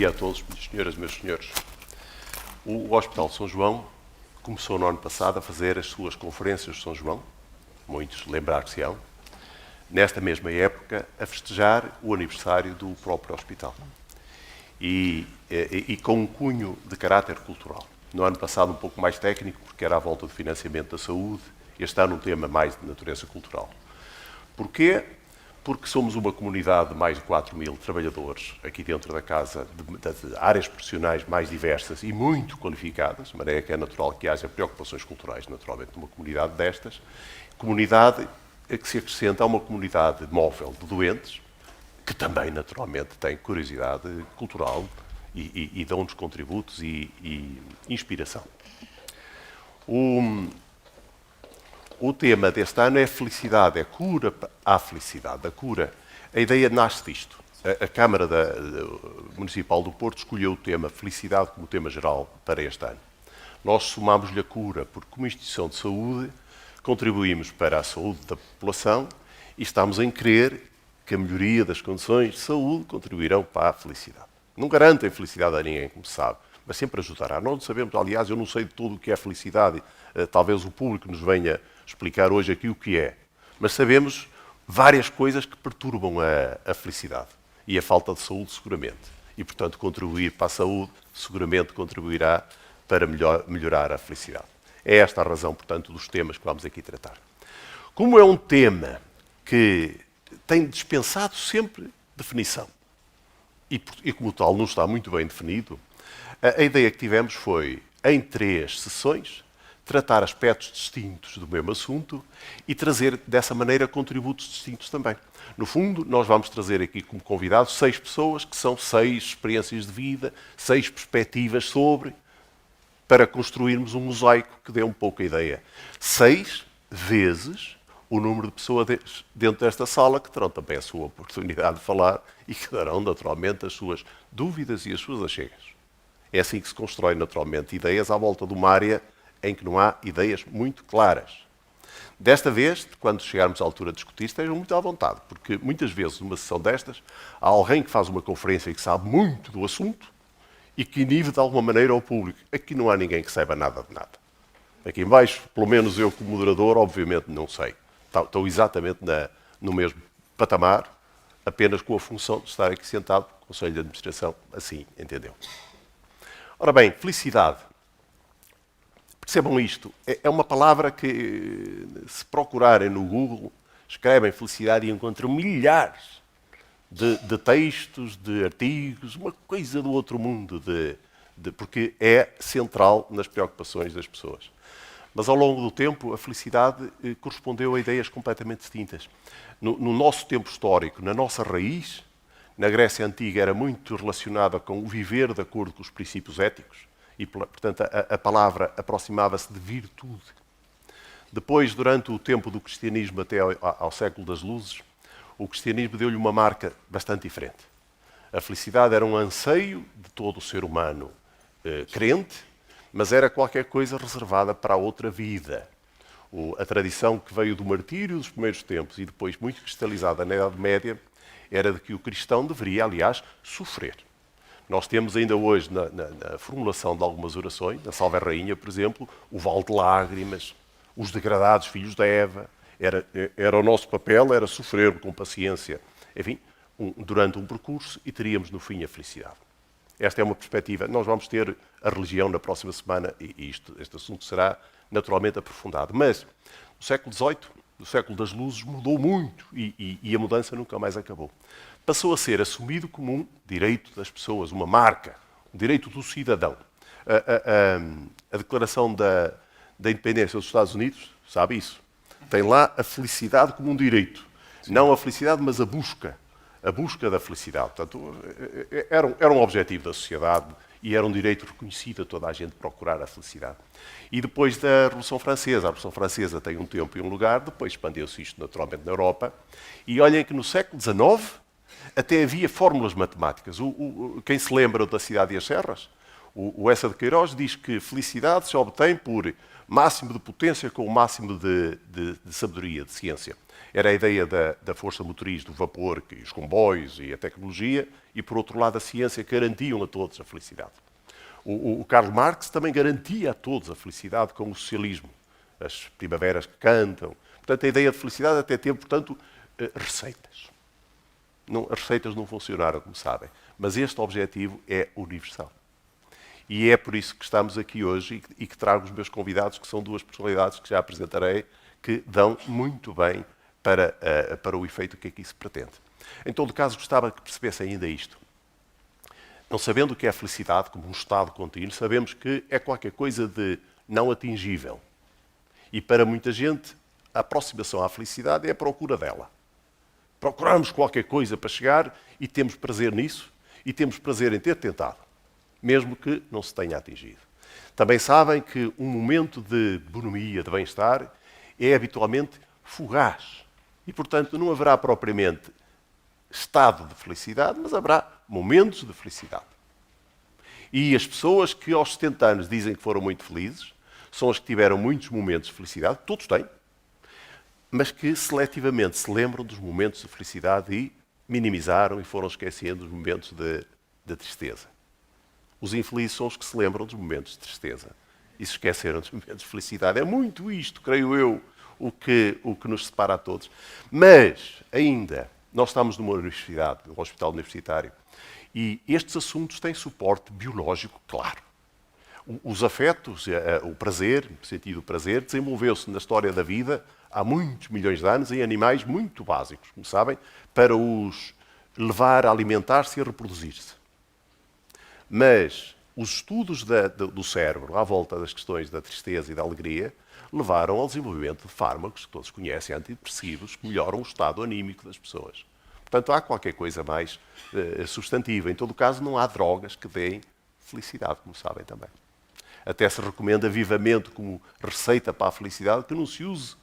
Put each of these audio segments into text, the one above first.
dia a todos, minhas senhoras e meus senhores. O Hospital de São João começou no ano passado a fazer as suas conferências de São João, muitos lembrar-se-ão, nesta mesma época a festejar o aniversário do próprio hospital. E com um cunho de caráter cultural. No ano passado um pouco mais técnico, porque era à volta do financiamento da saúde, este ano um tema mais de natureza cultural. Porquê? Porque somos uma comunidade de mais de 4.000 trabalhadores aqui dentro da casa, de áreas profissionais mais diversas e muito qualificadas, de maneira que é natural que haja preocupações culturais, naturalmente, numa comunidade destas. Comunidade que se acrescenta a uma comunidade móvel de doentes, que também, naturalmente, tem curiosidade cultural e dão-nos contributos e inspiração. O tema deste ano é felicidade, é cura à felicidade, a cura. A ideia nasce disto. A Câmara Municipal do Porto escolheu o tema felicidade como tema geral para este ano. Nós somámos-lhe a cura, porque como instituição de saúde contribuímos para a saúde da população e estamos em crer que a melhoria das condições de saúde contribuirão para a felicidade. Não garantem felicidade a ninguém, como se sabe, mas sempre ajudará. Nós não sabemos, aliás, eu não sei de tudo o que é felicidade, talvez o público nos venha explicar hoje aqui o que é, mas sabemos várias coisas que perturbam a felicidade e a falta de saúde, seguramente. E, portanto, contribuir para a saúde, seguramente contribuirá para melhorar a felicidade. É esta a razão, portanto, dos temas que vamos aqui tratar. Como é um tema que tem dispensado sempre definição, e como tal não está muito bem definido, a ideia que tivemos foi, em 3 sessões, tratar aspectos distintos do mesmo assunto e trazer, dessa maneira, contributos distintos também. No fundo, nós vamos trazer aqui como convidados 6 pessoas, que são 6 experiências de vida, 6 perspectivas sobre, para construirmos um mosaico que dê um pouco a ideia. 6 vezes o número de pessoas dentro desta sala que terão também a sua oportunidade de falar e que darão, naturalmente, as suas dúvidas e as suas achegas. É assim que se constrói, naturalmente, ideias à volta de uma área em que não há ideias muito claras. Desta vez, quando chegarmos à altura de discutir, estejam muito à vontade, porque muitas vezes, numa sessão destas, há alguém que faz uma conferência e que sabe muito do assunto e que inibe de alguma maneira ao público. Aqui não há ninguém que saiba nada de nada. Aqui em baixo, pelo menos eu como moderador, obviamente não sei. Estou exatamente no mesmo patamar, apenas com a função de estar aqui sentado no Conselho de Administração, assim, entendeu? Ora bem, felicidade. Percebam isto, é uma palavra que, se procurarem no Google, escrevem felicidade e encontram milhares de textos, de artigos, uma coisa do outro mundo, porque é central nas preocupações das pessoas. Mas ao longo do tempo, a felicidade correspondeu a ideias completamente distintas. No nosso tempo histórico, na nossa raiz, na Grécia Antiga era muito relacionada com o viver de acordo com os princípios éticos e, portanto, a palavra aproximava-se de virtude. Depois, durante o tempo do cristianismo até ao século das luzes, o cristianismo deu-lhe uma marca bastante diferente. A felicidade era um anseio de todo o ser humano crente, mas era qualquer coisa reservada para a outra vida. A tradição que veio do martírio dos primeiros tempos e depois muito cristalizada na Idade Média era de que o cristão deveria, aliás, sofrer. Nós temos ainda hoje, na formulação de algumas orações, na Salve Rainha, por exemplo, o vale de lágrimas, os degradados filhos da Eva. Era o nosso papel, era sofrer com paciência, enfim, durante um percurso e teríamos no fim a felicidade. Esta é uma perspectiva. Nós vamos ter a religião na próxima semana e este assunto será naturalmente aprofundado. Mas no século XVIII, no século das luzes, mudou muito e a mudança nunca mais acabou. Passou a ser assumido como um direito das pessoas, uma marca, um direito do cidadão. A Declaração da Independência dos Estados Unidos, sabe isso? Tem lá a felicidade como um direito. Sim. Não a felicidade, mas a busca da felicidade. Portanto, era um objetivo da sociedade e era um direito reconhecido a toda a gente procurar a felicidade. E depois da Revolução Francesa, a Revolução Francesa tem um tempo e um lugar, depois expandiu-se isto naturalmente na Europa, e olhem que no século XIX até havia fórmulas matemáticas. Quem se lembra da Cidade e as Serras? O Essa de Queiroz diz que felicidade se obtém por máximo de potência com o máximo de sabedoria, de ciência. Era a ideia da força motriz, do vapor, que os comboios e a tecnologia, e por outro lado a ciência que garantiam a todos a felicidade. O Karl Marx também garantia a todos a felicidade com o socialismo, as primaveras que cantam. Portanto, a ideia de felicidade até teve, portanto, receitas. As receitas não funcionaram, como sabem, mas este objetivo é universal. E é por isso que estamos aqui hoje e que trago os meus convidados, que são duas personalidades que já apresentarei, que dão muito bem para o efeito que aqui se pretende. Em todo caso, gostava que percebesse ainda isto. Não sabendo o que é a felicidade como um estado contínuo, sabemos que é qualquer coisa de não atingível. E para muita gente, a aproximação à felicidade é a procura dela. Procuramos qualquer coisa para chegar e temos prazer nisso e temos prazer em ter tentado, mesmo que não se tenha atingido. Também sabem que um momento de bonomia, de bem-estar, é habitualmente fugaz. E, portanto, não haverá propriamente estado de felicidade, mas haverá momentos de felicidade. E as pessoas que aos 70 anos dizem que foram muito felizes, são as que tiveram muitos momentos de felicidade, todos têm, mas que seletivamente se lembram dos momentos de felicidade e minimizaram e foram esquecendo os momentos de tristeza. Os infelizes são os que se lembram dos momentos de tristeza e se esqueceram dos momentos de felicidade. É muito isto, creio eu, o que nos separa a todos. Mas, ainda, nós estamos numa universidade, num hospital universitário, e estes assuntos têm suporte biológico claro. Os afetos, o prazer, no sentido do prazer, desenvolveu-se na história da vida há muitos milhões de anos em animais muito básicos, como sabem, para os levar a alimentar-se e a reproduzir-se. Mas os estudos do cérebro à volta das questões da tristeza e da alegria levaram ao desenvolvimento de fármacos, que todos conhecem, antidepressivos, que melhoram o estado anímico das pessoas. Portanto, há qualquer coisa mais substantiva. Em todo caso, não há drogas que deem felicidade, como sabem também. Até se recomenda vivamente como receita para a felicidade que não se use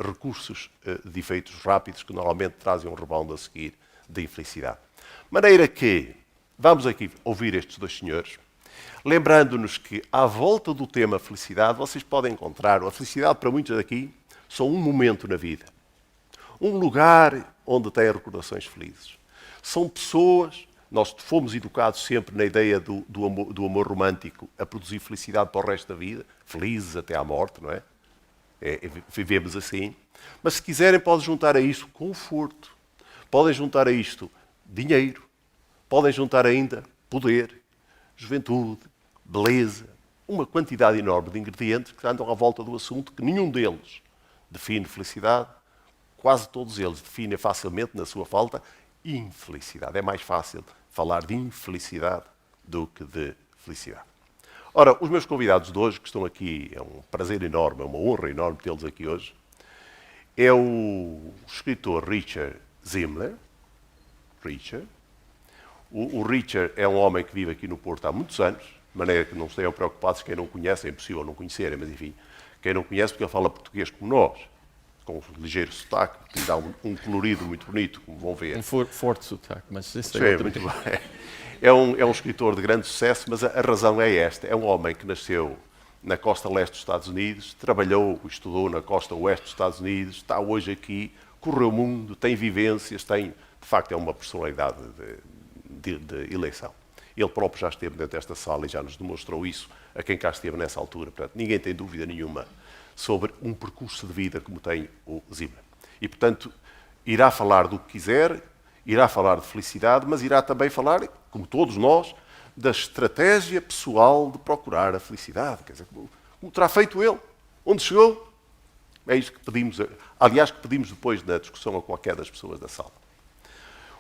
recursos de efeitos rápidos que normalmente trazem um rebound a seguir de infelicidade. De maneira que vamos aqui ouvir estes dois senhores, lembrando-nos que à volta do tema felicidade vocês podem encontrar, a felicidade para muitos daqui, só um momento na vida. Um lugar onde têm recordações felizes. São pessoas, nós fomos educados sempre na ideia do amor romântico a produzir felicidade para o resto da vida, felizes até à morte, não é? Vivemos assim. Mas se quiserem podem juntar a isto conforto, podem juntar a isto dinheiro, podem juntar ainda poder, juventude, beleza, uma quantidade enorme de ingredientes que andam à volta do assunto que nenhum deles define felicidade, quase todos eles definem facilmente, na sua falta, infelicidade. É mais fácil falar de infelicidade do que de felicidade. Ora, os meus convidados de hoje, que estão aqui, é um prazer enorme, é uma honra enorme tê-los aqui hoje, é o escritor Richard Zimler. O Richard é um homem que vive aqui no Porto há muitos anos, de maneira que não estejam preocupados, quem não conhece, é impossível não conhecerem, mas enfim, quem não conhece, porque ele fala português como nós, com um ligeiro sotaque, que lhe dá um colorido muito bonito, como vão ver. Um forte sotaque, mas isso é muito bem. É um escritor de grande sucesso, mas a razão é esta. É um homem que nasceu na costa leste dos Estados Unidos, trabalhou, estudou na costa oeste dos Estados Unidos, está hoje aqui, correu o mundo, tem vivências, de facto é uma personalidade de eleição. Ele próprio já esteve dentro desta sala e já nos demonstrou isso a quem cá esteve nessa altura. Portanto, ninguém tem dúvida nenhuma sobre um percurso de vida como tem o Zimmer. E, portanto, irá falar do que quiser, irá falar de felicidade, mas irá também falar, como todos nós, da estratégia pessoal de procurar a felicidade. Quer dizer, como terá feito ele? Onde chegou? É isso que pedimos, aliás, que pedimos depois na discussão a qualquer das pessoas da sala.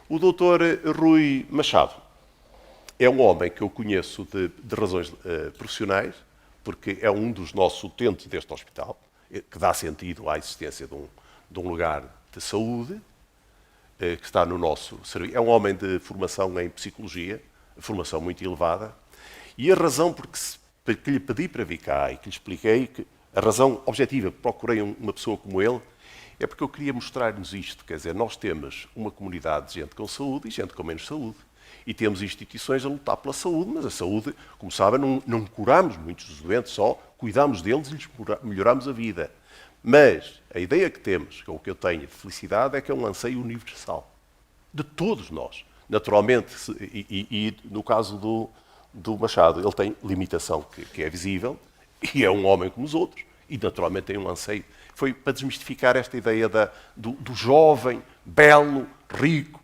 O Dr. Rui Machado é um homem que eu conheço de razões profissionais, porque é um dos nossos utentes deste hospital, que dá sentido à existência de um lugar de saúde, que está no nosso serviço. É um homem de formação em psicologia, formação muito elevada, e a razão que lhe pedi para vir cá e que lhe expliquei, que a razão objetiva que procurei uma pessoa como ele, é porque eu queria mostrar-nos isto. Quer dizer, nós temos uma comunidade de gente com saúde e gente com menos saúde. E temos instituições a lutar pela saúde, mas a saúde, como sabem, não curamos muitos dos doentes, só cuidamos deles e lhes melhoramos a vida. Mas a ideia que temos, ou que eu tenho de felicidade, é que é um anseio universal. De todos nós. Naturalmente, e no caso do Machado, ele tem limitação que é visível, e é um homem como os outros, e naturalmente tem um anseio. Foi para desmistificar esta ideia do jovem, belo, rico,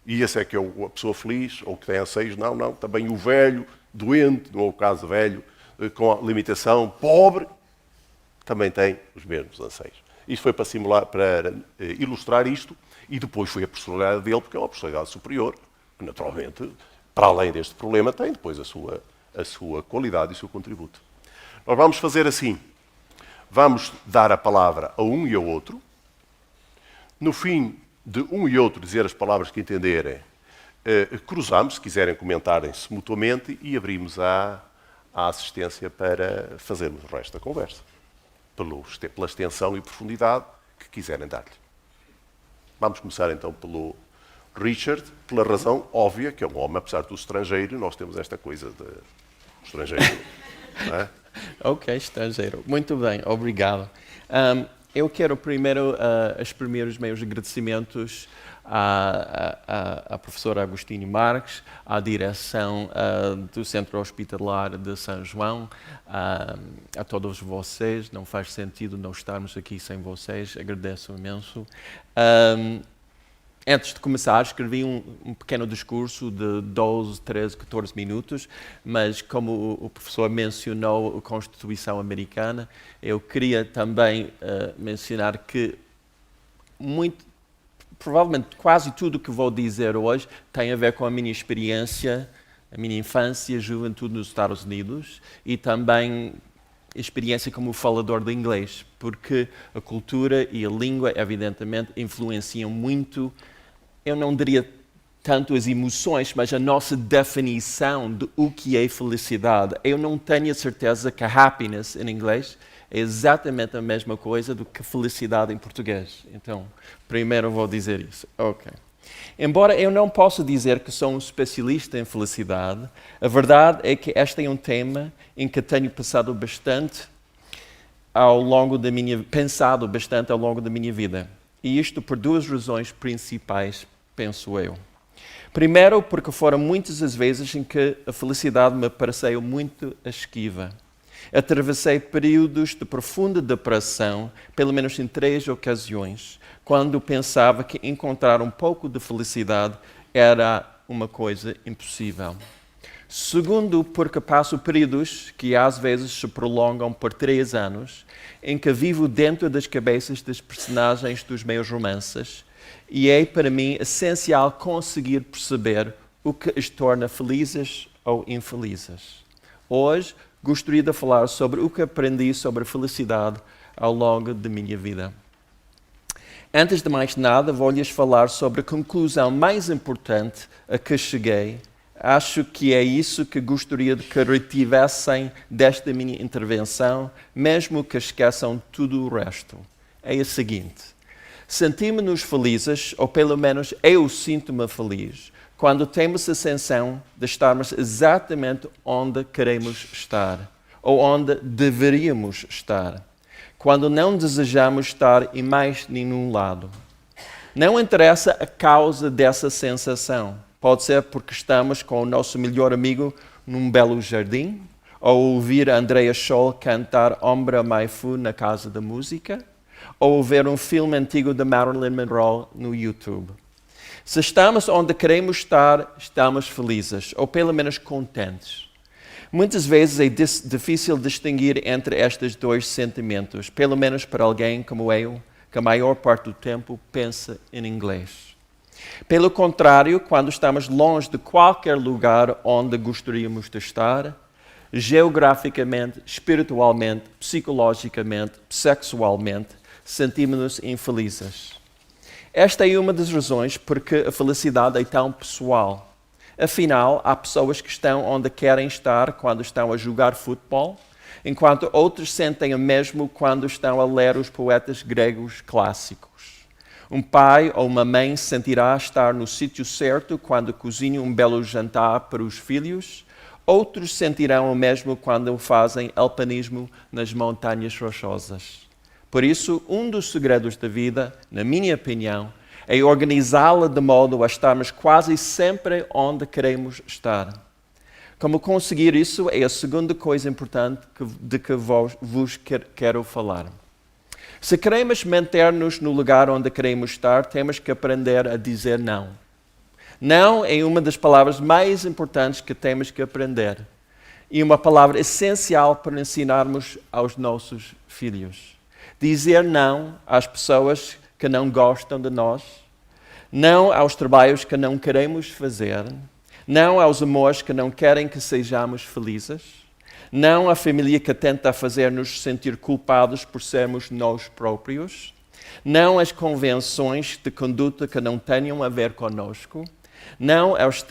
e esse é que é a pessoa feliz, ou que tem anseios. Não, não, também o velho, doente, não é o caso velho, com a limitação, pobre, também tem os mesmos anseios. Isto foi para ilustrar isto, e depois foi a personalidade dele, porque é uma personalidade superior, que naturalmente, para além deste problema, tem depois a sua qualidade e o seu contributo. Nós vamos fazer assim, vamos dar a palavra a um e ao outro, no fim de um e outro dizer as palavras que entenderem, cruzamos, se quiserem comentarem-se mutuamente, e abrimos a assistência para fazermos o resto da conversa, pela extensão e profundidade que quiserem dar-lhe. Vamos começar então pelo Richard, pela razão óbvia, que é um homem, apesar de tudo estrangeiro, nós temos esta coisa de estrangeiro. Não é? Ok, estrangeiro. Muito bem, obrigado. Eu quero primeiro exprimir os meus agradecimentos à professora Agostinho Marques, à direção do Centro Hospitalar de São João, a todos vocês. Não faz sentido não estarmos aqui sem vocês, agradeço imenso. Antes de começar, escrevi um pequeno discurso de 12, 13, 14 minutos, mas como o professor mencionou a Constituição Americana, eu queria também mencionar que provavelmente quase tudo o que vou dizer hoje tem a ver com a minha experiência, a minha infância, juventude nos Estados Unidos e também experiência como falador de inglês, porque a cultura e a língua, evidentemente, influenciam muito, eu não diria tanto as emoções, mas a nossa definição de o que é felicidade. Eu não tenho a certeza que a happiness, em inglês, é exatamente a mesma coisa do que felicidade em português. Então, primeiro vou dizer isso. Ok. Embora eu não possa dizer que sou um especialista em felicidade, a verdade é que este é um tema em que tenho pensado bastante ao longo da minha vida. E isto por duas razões principais, penso eu. Primeiro, porque foram muitas as vezes em que a felicidade me pareceu muito esquiva. Atravessei períodos de profunda depressão, pelo menos em 3 ocasiões, quando pensava que encontrar um pouco de felicidade era uma coisa impossível. Segundo, porque passo períodos que às vezes se prolongam por 3 anos, em que vivo dentro das cabeças das personagens dos meus romances, e é para mim essencial conseguir perceber o que as torna felizes ou infelizes. Hoje, gostaria de falar sobre o que aprendi sobre a felicidade ao longo da minha vida. Antes de mais nada, vou-lhes falar sobre a conclusão mais importante a que cheguei. Acho que é isso que gostaria de que retivessem desta minha intervenção, mesmo que esqueçam tudo o resto. É a seguinte: sentimos-nos felizes, ou pelo menos eu sinto-me feliz, quando temos a sensação de estarmos exatamente onde queremos estar, ou onde deveríamos estar, quando não desejamos estar em mais nenhum lado. Não interessa a causa dessa sensação. Pode ser porque estamos com o nosso melhor amigo num belo jardim, ou ouvir a Andrea Scholl cantar Ombra Mai Fu na Casa da Música, ou ver um filme antigo de Marilyn Monroe no YouTube. Se estamos onde queremos estar, estamos felizes, ou pelo menos contentes. Muitas vezes é difícil distinguir entre estes dois sentimentos, pelo menos para alguém como eu, que a maior parte do tempo pensa em inglês. Pelo contrário, quando estamos longe de qualquer lugar onde gostaríamos de estar, geograficamente, espiritualmente, psicologicamente, sexualmente, sentimos-nos infelizes. Esta é uma das razões porque a felicidade é tão pessoal. Afinal, há pessoas que estão onde querem estar quando estão a jogar futebol, enquanto outros sentem o mesmo quando estão a ler os poetas gregos clássicos. Um pai ou uma mãe sentirá estar no sítio certo quando cozinha um belo jantar para os filhos. Outros sentirão o mesmo quando fazem alpinismo nas montanhas rochosas. Por isso, um dos segredos da vida, na minha opinião, é organizá-la de modo a estarmos quase sempre onde queremos estar. Como conseguir isso é a segunda coisa importante de que vos quero falar. Se queremos manter-nos no lugar onde queremos estar, temos que aprender a dizer não. Não é uma das palavras mais importantes que temos que aprender. E uma palavra essencial para ensinarmos aos nossos filhos. Dizer não às pessoas que não gostam de nós, não aos trabalhos que não queremos fazer, não aos amores que não querem que sejamos felizes, não à família que tenta fazer-nos sentir culpados por sermos nós próprios, não às convenções de conduta que não tenham a ver conosco, não aos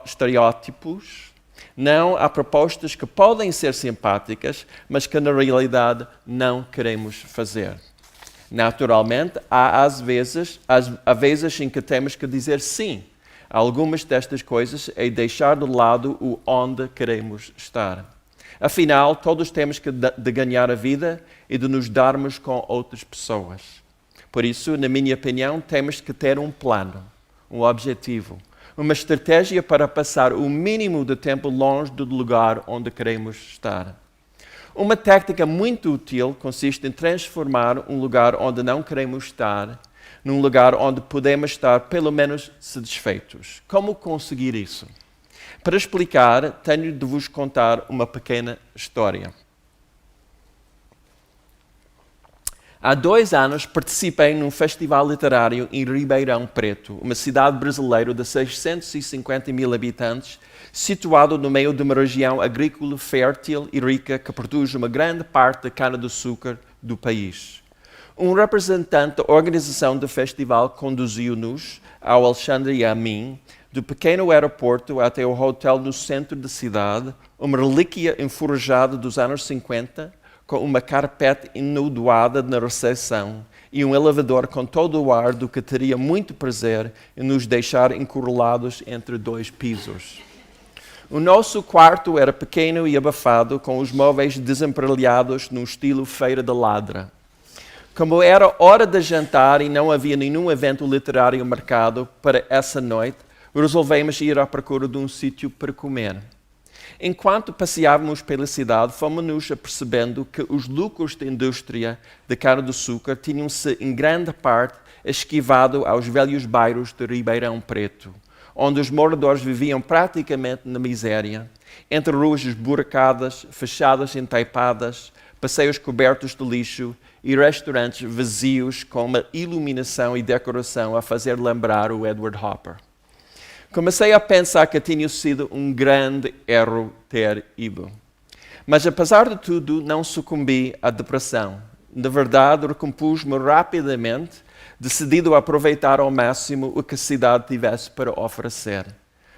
estereótipos, não a propostas que podem ser simpáticas, mas que na realidade não queremos fazer. Naturalmente, há vezes em que temos que dizer sim. Algumas destas coisas é deixar de lado o onde queremos estar. Afinal, todos temos de ganhar a vida e de nos darmos com outras pessoas. Por isso, na minha opinião, temos que ter um plano, um objetivo, uma estratégia para passar o mínimo de tempo longe do lugar onde queremos estar. Uma técnica muito útil consiste em transformar um lugar onde não queremos estar num lugar onde podemos estar pelo menos satisfeitos. Como conseguir isso? Para explicar, tenho de vos contar uma pequena história. Há 2 anos participei num festival literário em Ribeirão Preto, uma cidade brasileira de 650 mil habitantes, situado no meio de uma região agrícola fértil e rica que produz uma grande parte da cana-de-açúcar do país. Um representante da organização do festival conduziu-nos, ao Alexandre e a mim, do pequeno aeroporto até o hotel no centro da cidade, uma relíquia enferrujada dos anos 50, com uma carpete enodoada na recepção e um elevador com todo o ar do que teria muito prazer em nos deixar encurralados entre 2 pisos. O nosso quarto era pequeno e abafado, com os móveis desemparelhados num estilo feira de ladra. Como era hora de jantar e não havia nenhum evento literário marcado para essa noite, resolvemos ir à procura de um sítio para comer. Enquanto passeávamos pela cidade, fomos-nos apercebendo que os lucros da indústria de cana-de-açúcar tinham-se, em grande parte, esquivado aos velhos bairros de Ribeirão Preto, onde os moradores viviam praticamente na miséria, entre ruas esburacadas, fachadas entaipadas, passeios cobertos de lixo e restaurantes vazios com uma iluminação e decoração a fazer lembrar o Edward Hopper. Comecei a pensar que tinha sido um grande erro ter ido. Mas, apesar de tudo, não sucumbi à depressão. Na verdade, recompus-me rapidamente, decidido a aproveitar ao máximo o que a cidade tivesse para oferecer.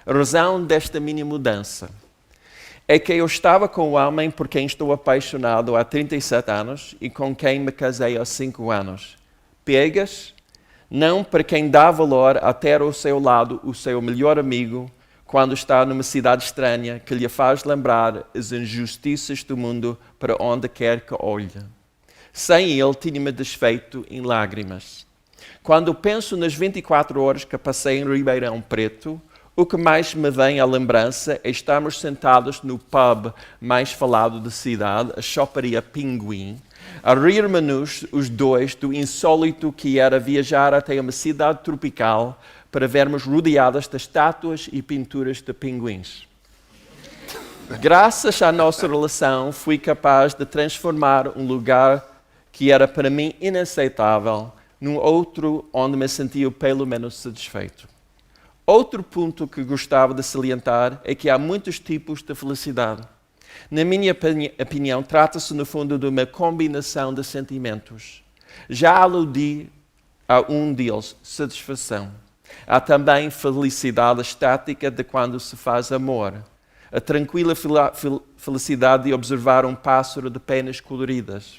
A razão desta mini mudança é que eu estava com o homem por quem estou apaixonado há 37 anos e com quem me casei há 5 anos. Pegas? Não para quem dá valor a ter ao seu lado o seu melhor amigo quando está numa cidade estranha que lhe faz lembrar as injustiças do mundo para onde quer que olhe. Sem ele, tinha-me desfeito em lágrimas. Quando penso nas 24 horas que passei em Ribeirão Preto, o que mais me vem à lembrança é estarmos sentados no pub mais falado da cidade, a choparia Pinguim, a rir-me-nos os dois do insólito que era viajar até uma cidade tropical para vermos rodeadas de estátuas e pinturas de pinguins. Graças à nossa relação, fui capaz de transformar um lugar que era para mim inaceitável num outro onde me sentia pelo menos satisfeito. Outro ponto que gostava de salientar é que há muitos tipos de felicidade. Na minha opinião, trata-se no fundo de uma combinação de sentimentos. Já aludi a um deles, satisfação. Há também felicidade estática de quando se faz amor. A tranquila felicidade de observar um pássaro de penas coloridas.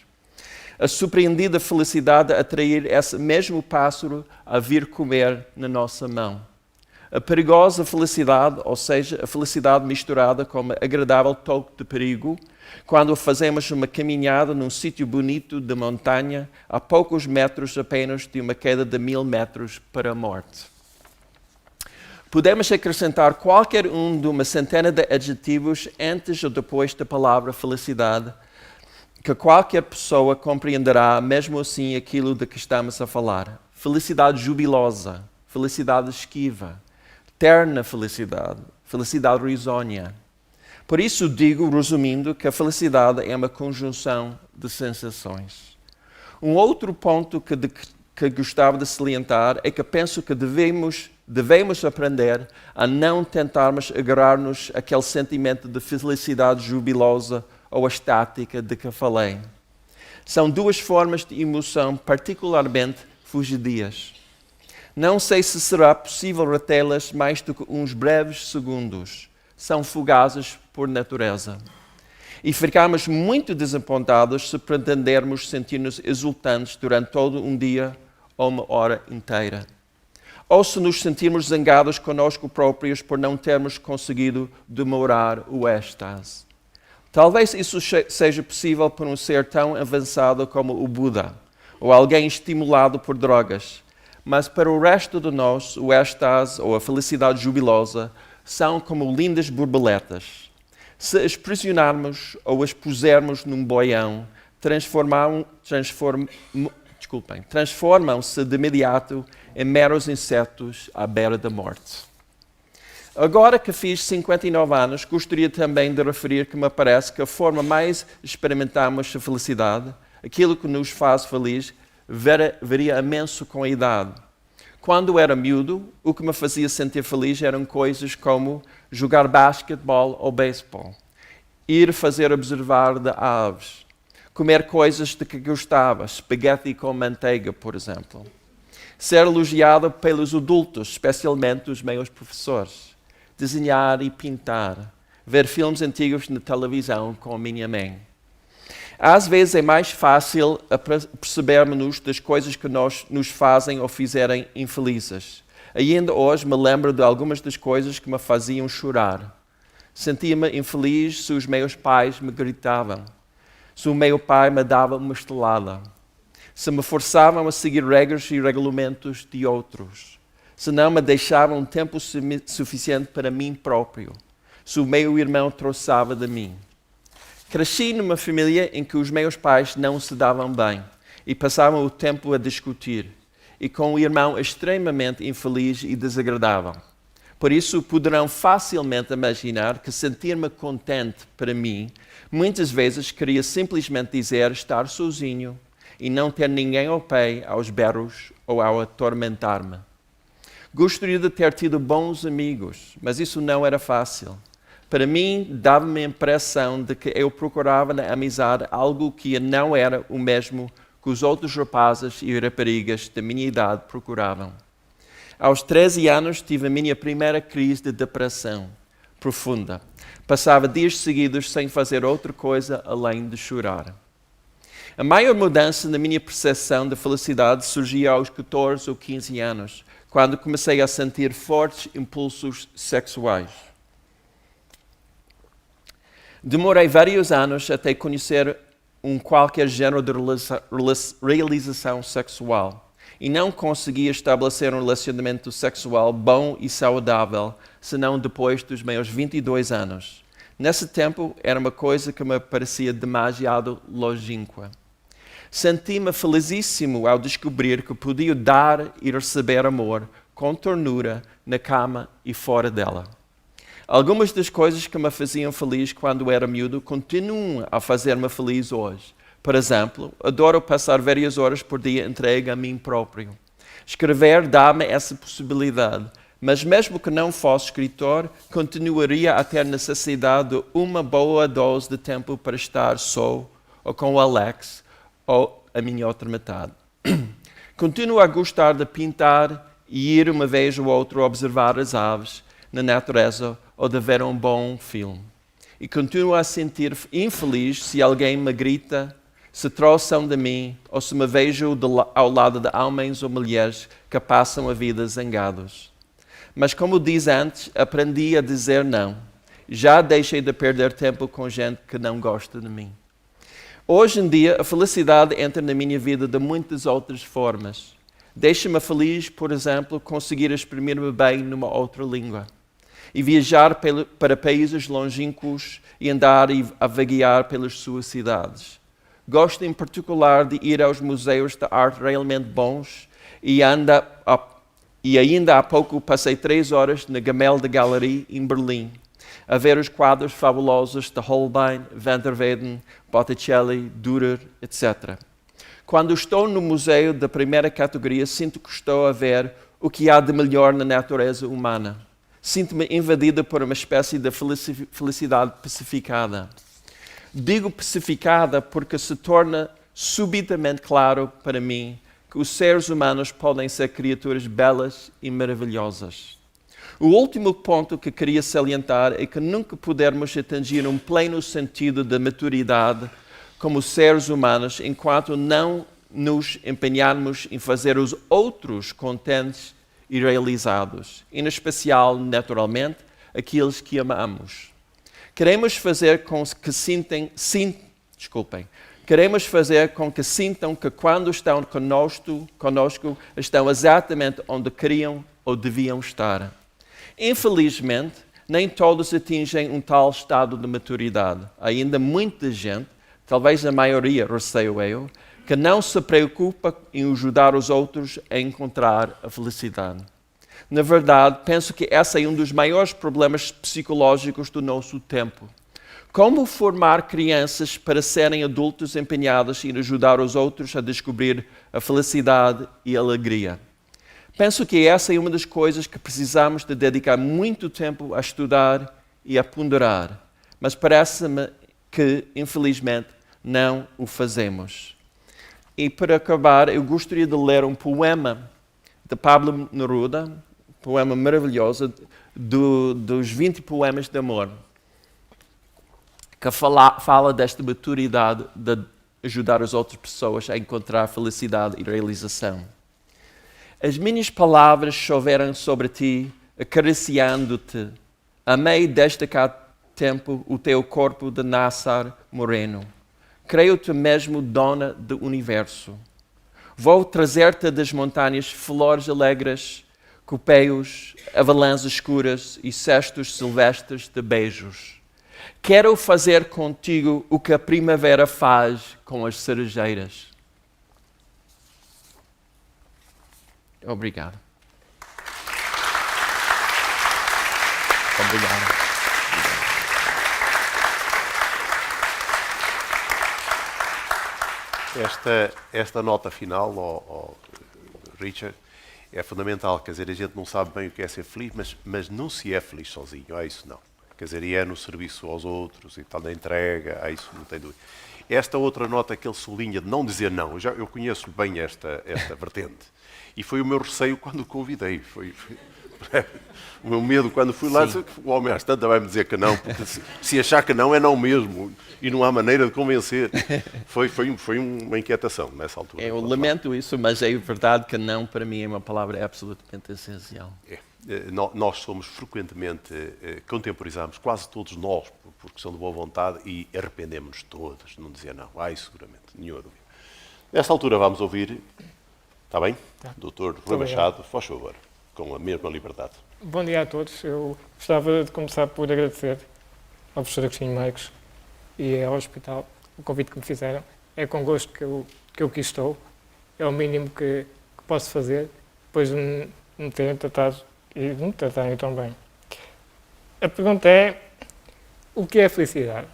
A surpreendida felicidade de atrair esse mesmo pássaro a vir comer na nossa mão. A perigosa felicidade, ou seja, a felicidade misturada com um agradável toque de perigo, Quando fazemos uma caminhada num sítio bonito de montanha, a poucos metros apenas de uma queda de 1000 metros para a morte. Podemos acrescentar qualquer um de uma centena de adjetivos antes ou depois da palavra felicidade, que qualquer pessoa compreenderá, mesmo assim, aquilo de que estamos a falar. Felicidade jubilosa, felicidade esquiva, terna felicidade, felicidade risonha. Por isso digo, resumindo, que a felicidade é uma conjunção de sensações. Um outro ponto que gostava de salientar é que penso que devemos aprender a não tentarmos agarrar-nos àquele sentimento de felicidade jubilosa ou estática de que falei. São duas formas de emoção particularmente fugidias. Não sei se será possível retê-las mais do que uns breves segundos. São fugazes por natureza. E ficamos muito desapontados se pretendermos sentir-nos exultantes durante todo um dia ou uma hora inteira. Ou se nos sentirmos zangados conosco próprios por não termos conseguido demorar o êxtase. Talvez isso seja possível por um ser tão avançado como o Buda, ou alguém estimulado por drogas. Mas para o resto de nós, o êxtase ou a felicidade jubilosa são como lindas borboletas. Se as pressionarmos ou as pusermos num boião, transformam-se de imediato em meros insetos à beira da morte. Agora que fiz 59 anos, gostaria também de referir que me parece que a forma mais experimentamos a felicidade, aquilo que nos faz feliz, varia imenso com a idade. Quando era miúdo, o que me fazia sentir feliz eram coisas como jogar basquetebol ou beisebol, ir fazer observar de aves, comer coisas de que gostava, espaguete com manteiga, por exemplo. Ser elogiado pelos adultos, especialmente os meus professores. Desenhar e pintar, ver filmes antigos na televisão com a minha mãe. Às vezes é mais fácil percebermos das coisas que nos fazem ou fizerem infelizes. Ainda hoje me lembro de algumas das coisas que me faziam chorar. Sentia-me infeliz se os meus pais me gritavam, se o meu pai me dava uma estelada, se me forçavam a seguir regras e regulamentos de outros, se não me deixavam tempo suficiente para mim próprio, se o meu irmão troçava de mim. Cresci numa família em que os meus pais não se davam bem e passavam o tempo a discutir, e com um irmão extremamente infeliz e desagradável. Por isso, poderão facilmente imaginar que sentir-me contente para mim, muitas vezes queria simplesmente dizer estar sozinho e não ter ninguém ao pé aos berros ou ao atormentar-me. Gostaria de ter tido bons amigos, mas isso não era fácil. Para mim, dava-me a impressão de que eu procurava na amizade algo que não era o mesmo que os outros rapazes e raparigas da minha idade procuravam. Aos 13 anos, tive a minha primeira crise de depressão profunda. Passava dias seguidos sem fazer outra coisa além de chorar. A maior mudança na minha percepção de felicidade surgia aos 14 ou 15 anos, quando comecei a sentir fortes impulsos sexuais. Demorei vários anos até conhecer qualquer género de realização sexual e não conseguia estabelecer um relacionamento sexual bom e saudável, senão depois dos meus 22 anos. Nesse tempo, era uma coisa que me parecia demasiado longínqua. Senti-me felicíssimo ao descobrir que podia dar e receber amor com ternura na cama e fora dela. Algumas das coisas que me faziam feliz quando era miúdo continuam a fazer-me feliz hoje. Por exemplo, adoro passar várias horas por dia entregue a mim próprio. Escrever dá-me essa possibilidade, mas mesmo que não fosse escritor, continuaria a ter necessidade de uma boa dose de tempo para estar só, ou com o Alex, ou a minha outra metade. Continuo a gostar de pintar e ir uma vez ou outra observar as aves na natureza ou de ver um bom filme. E continuo a sentir infeliz se alguém me grita, se troçam de mim ou se me vejo ao lado de homens ou mulheres que passam a vida zangados. Mas como disse antes, aprendi a dizer não. Já deixei de perder tempo com gente que não gosta de mim. Hoje em dia, a felicidade entra na minha vida de muitas outras formas. Deixa-me feliz, por exemplo, conseguir exprimir-me bem numa outra língua e viajar para países longínquos e andar a vaguear pelas suas cidades. Gosto em particular de ir aos museus de arte realmente bons e ainda há pouco passei 3 horas na Gemälde Galerie em Berlim a ver os quadros fabulosos de Holbein, Van der Weyden, Botticelli, Dürer, etc. Quando estou no museu da primeira categoria, sinto que estou a ver o que há de melhor na natureza humana. Sinto-me invadida por uma espécie de felicidade pacificada. Digo pacificada porque se torna subitamente claro para mim que os seres humanos podem ser criaturas belas e maravilhosas. O último ponto que queria salientar é que nunca pudermos atingir um pleno sentido da maturidade como seres humanos enquanto não nos empenharmos em fazer os outros contentes e realizados, em especial, naturalmente, aqueles que amamos. Queremos fazer com que Queremos fazer com que sintam que quando estão conosco estão exatamente onde queriam ou deviam estar. Infelizmente, nem todos atingem um tal estado de maturidade. Há ainda muita gente, talvez a maioria, receio eu, que não se preocupa em ajudar os outros a encontrar a felicidade. Na verdade, penso que esse é um dos maiores problemas psicológicos do nosso tempo. Como formar crianças para serem adultos empenhados em ajudar os outros a descobrir a felicidade e a alegria? Penso que essa é uma das coisas que precisamos de dedicar muito tempo a estudar e a ponderar, mas parece-me que, infelizmente, não o fazemos. E para acabar, eu gostaria de ler um poema de Pablo Neruda, um poema maravilhoso, dos 20 poemas de amor, que fala desta maturidade de ajudar as outras pessoas a encontrar felicidade e realização. As minhas palavras choveram sobre ti, acariciando-te. Amei desde cá tempo o teu corpo de nácar moreno. Creio-te mesmo dona do universo. Vou trazer-te das montanhas flores alegres, copeios, avalanches escuras e cestos silvestres de beijos. Quero fazer contigo o que a primavera faz com as cerejeiras. Obrigado. Obrigado. Esta nota final, Richard, é fundamental. Quer dizer, a gente não sabe bem o que é ser feliz, mas não se é feliz sozinho. É isso não. Quer dizer, e é no serviço aos outros e tal, na entrega, isso não tem dúvida. Esta outra nota que ele sublinha de não dizer não, eu conheço bem esta vertente. E foi o meu receio quando o convidei. Foi o meu medo quando fui lá, o homem às tantas vai-me dizer que não, porque se achar que não, é não mesmo. E não há maneira de convencer. Foi uma inquietação nessa altura. Eu lamento isso, mas é verdade que não, para mim, é uma palavra absolutamente essencial. Nós somos frequentemente, contemporizamos, quase todos nós, por questão de boa vontade, e arrependemos-nos todos de não dizer não. Seguramente, nenhuma dúvida. Nessa altura vamos ouvir, está bem? Tá. Dr. Rui Machado, faz favor, com a mesma liberdade. Bom dia a todos. Eu gostava de começar por agradecer ao professor Agostinho Marques e ao hospital o convite que me fizeram. É com gosto que eu aqui estou. É o mínimo que posso fazer depois de me terem tratado e de me tratarem tão bem. A pergunta é: o que é a felicidade?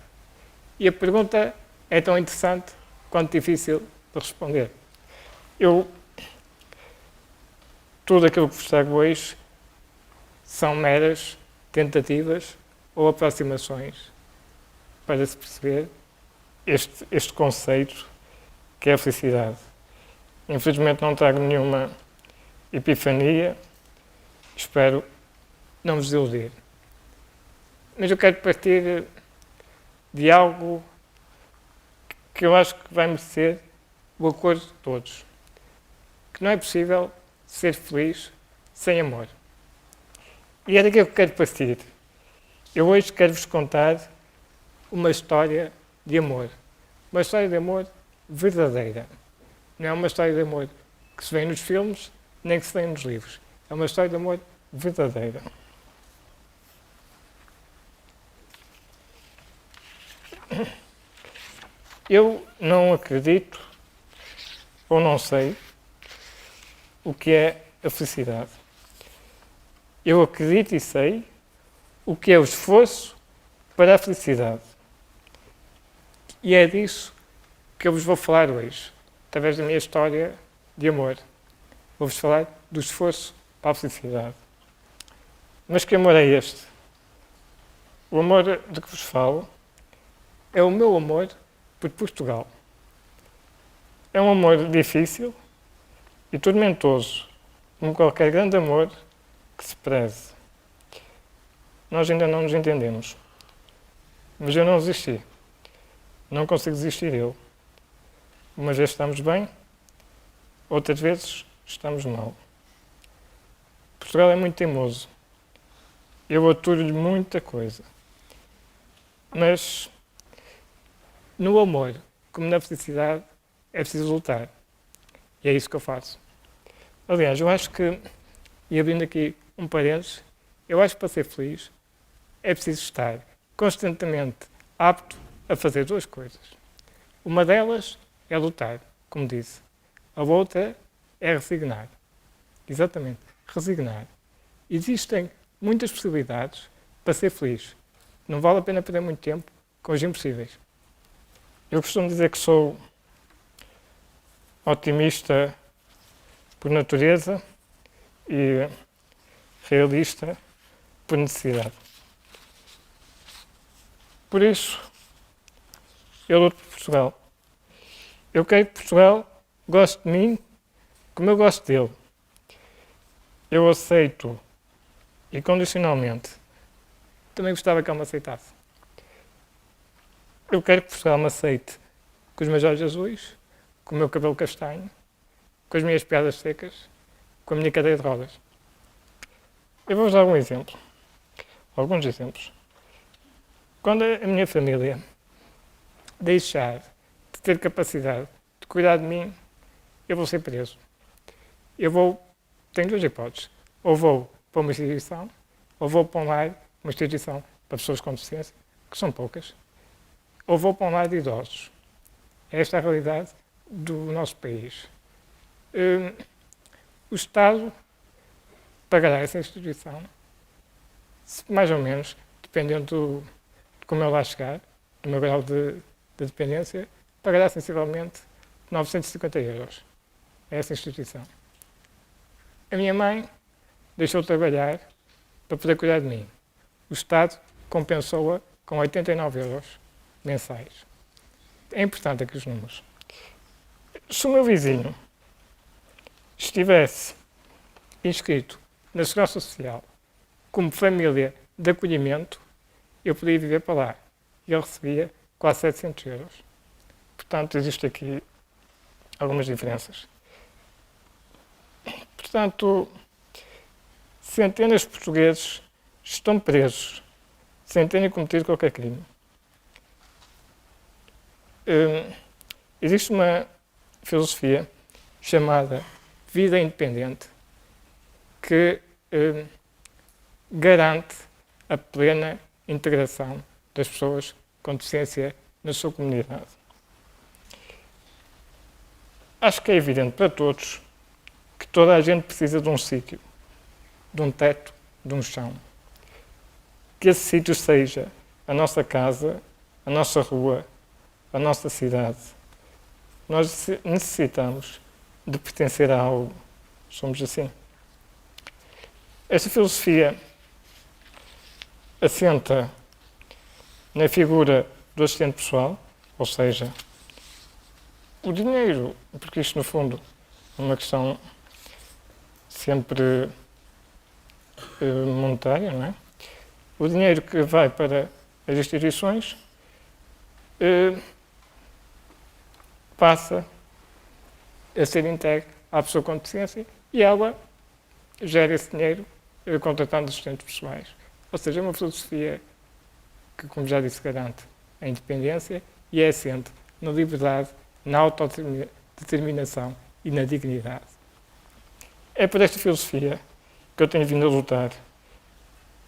E a pergunta é tão interessante quanto difícil de responder. Tudo aquilo que vos trago hoje são meras tentativas ou aproximações para se perceber este conceito que é a felicidade. Infelizmente não trago nenhuma epifania, espero não vos desiludir. Mas eu quero partir de algo que eu acho que vai merecer o acordo de todos. Que não é possível ser feliz sem amor. E é daqui que eu quero partir. Eu hoje quero-vos contar uma história de amor. Uma história de amor verdadeira. Não é uma história de amor que se vê nos filmes, nem que se vê nos livros. É uma história de amor verdadeira. Eu não acredito, ou não sei, o que é a felicidade. Eu acredito e sei o que é o esforço para a felicidade. E é disso que eu vos vou falar hoje, através da minha história de amor. Vou-vos falar do esforço para a felicidade. Mas que amor é este? O amor de que vos falo é o meu amor por Portugal. É um amor difícil e tormentoso, como qualquer grande amor que se preze. Nós ainda não nos entendemos, mas eu não desisti. Não consigo desistir eu. Umas vezes estamos bem, outras vezes estamos mal. Portugal é muito teimoso. Eu aturo-lhe muita coisa. Mas no amor, como na felicidade, é preciso lutar. E é isso que eu faço. Aliás, eu acho que, e abrindo aqui um parênteses, eu acho que para ser feliz é preciso estar constantemente apto a fazer duas coisas. Uma delas é lutar, como disse. A outra é resignar. Exatamente, resignar. Existem muitas possibilidades para ser feliz. Não vale a pena perder muito tempo com os impossíveis. Eu costumo dizer que sou otimista por natureza e realista por necessidade. Por isso, eu luto por Portugal. Eu quero que Portugal goste de mim como eu gosto dele. Eu aceito incondicionalmente. Também gostava que ele me aceitasse. Eu quero que Portugal me aceite com os meus olhos azuis, com o meu cabelo castanho, com as minhas piadas secas, com a minha cadeira de rodas. Eu vou-vos dar um exemplo. Alguns exemplos. Quando a minha família deixar de ter capacidade de cuidar de mim, eu vou ser preso. Tenho duas hipóteses. Ou vou para uma instituição, ou vou para um lar, uma instituição para pessoas com deficiência, que são poucas, ou vou para um lar de idosos. Esta é a realidade do nosso país. O Estado pagará essa instituição, mais ou menos, dependendo de como eu lá chegar, do meu grau de dependência, pagará sensivelmente 950 euros a essa instituição. A minha mãe deixou de trabalhar para poder cuidar de mim. O Estado compensou-a com 89 euros mensais. É importante aqui os números. Se o meu vizinho estivesse inscrito na Segurança Social como família de acolhimento, eu podia viver para lá. E ele recebia quase 700 euros. Portanto, existem aqui algumas diferenças. Portanto, centenas de portugueses estão presos sem terem cometido qualquer crime. Existe uma filosofia chamada vida independente que garante a plena integração das pessoas com deficiência na sua comunidade. Acho que é evidente para todos que toda a gente precisa de um sítio, de um teto, de um chão. Que esse sítio seja a nossa casa, a nossa rua, a nossa cidade. Nós necessitamos de pertencer a algo. Somos assim. Esta filosofia assenta na figura do assistente pessoal, ou seja, o dinheiro, porque isto no fundo é uma questão sempre monetária, não é? O dinheiro que vai para as instituições passa a ser entregue à pessoa com deficiência e ela gera esse dinheiro contratando assistentes pessoais. Ou seja, é uma filosofia que, como já disse, garante a independência e é assente na liberdade, na autodeterminação e na dignidade. É por esta filosofia que eu tenho vindo a lutar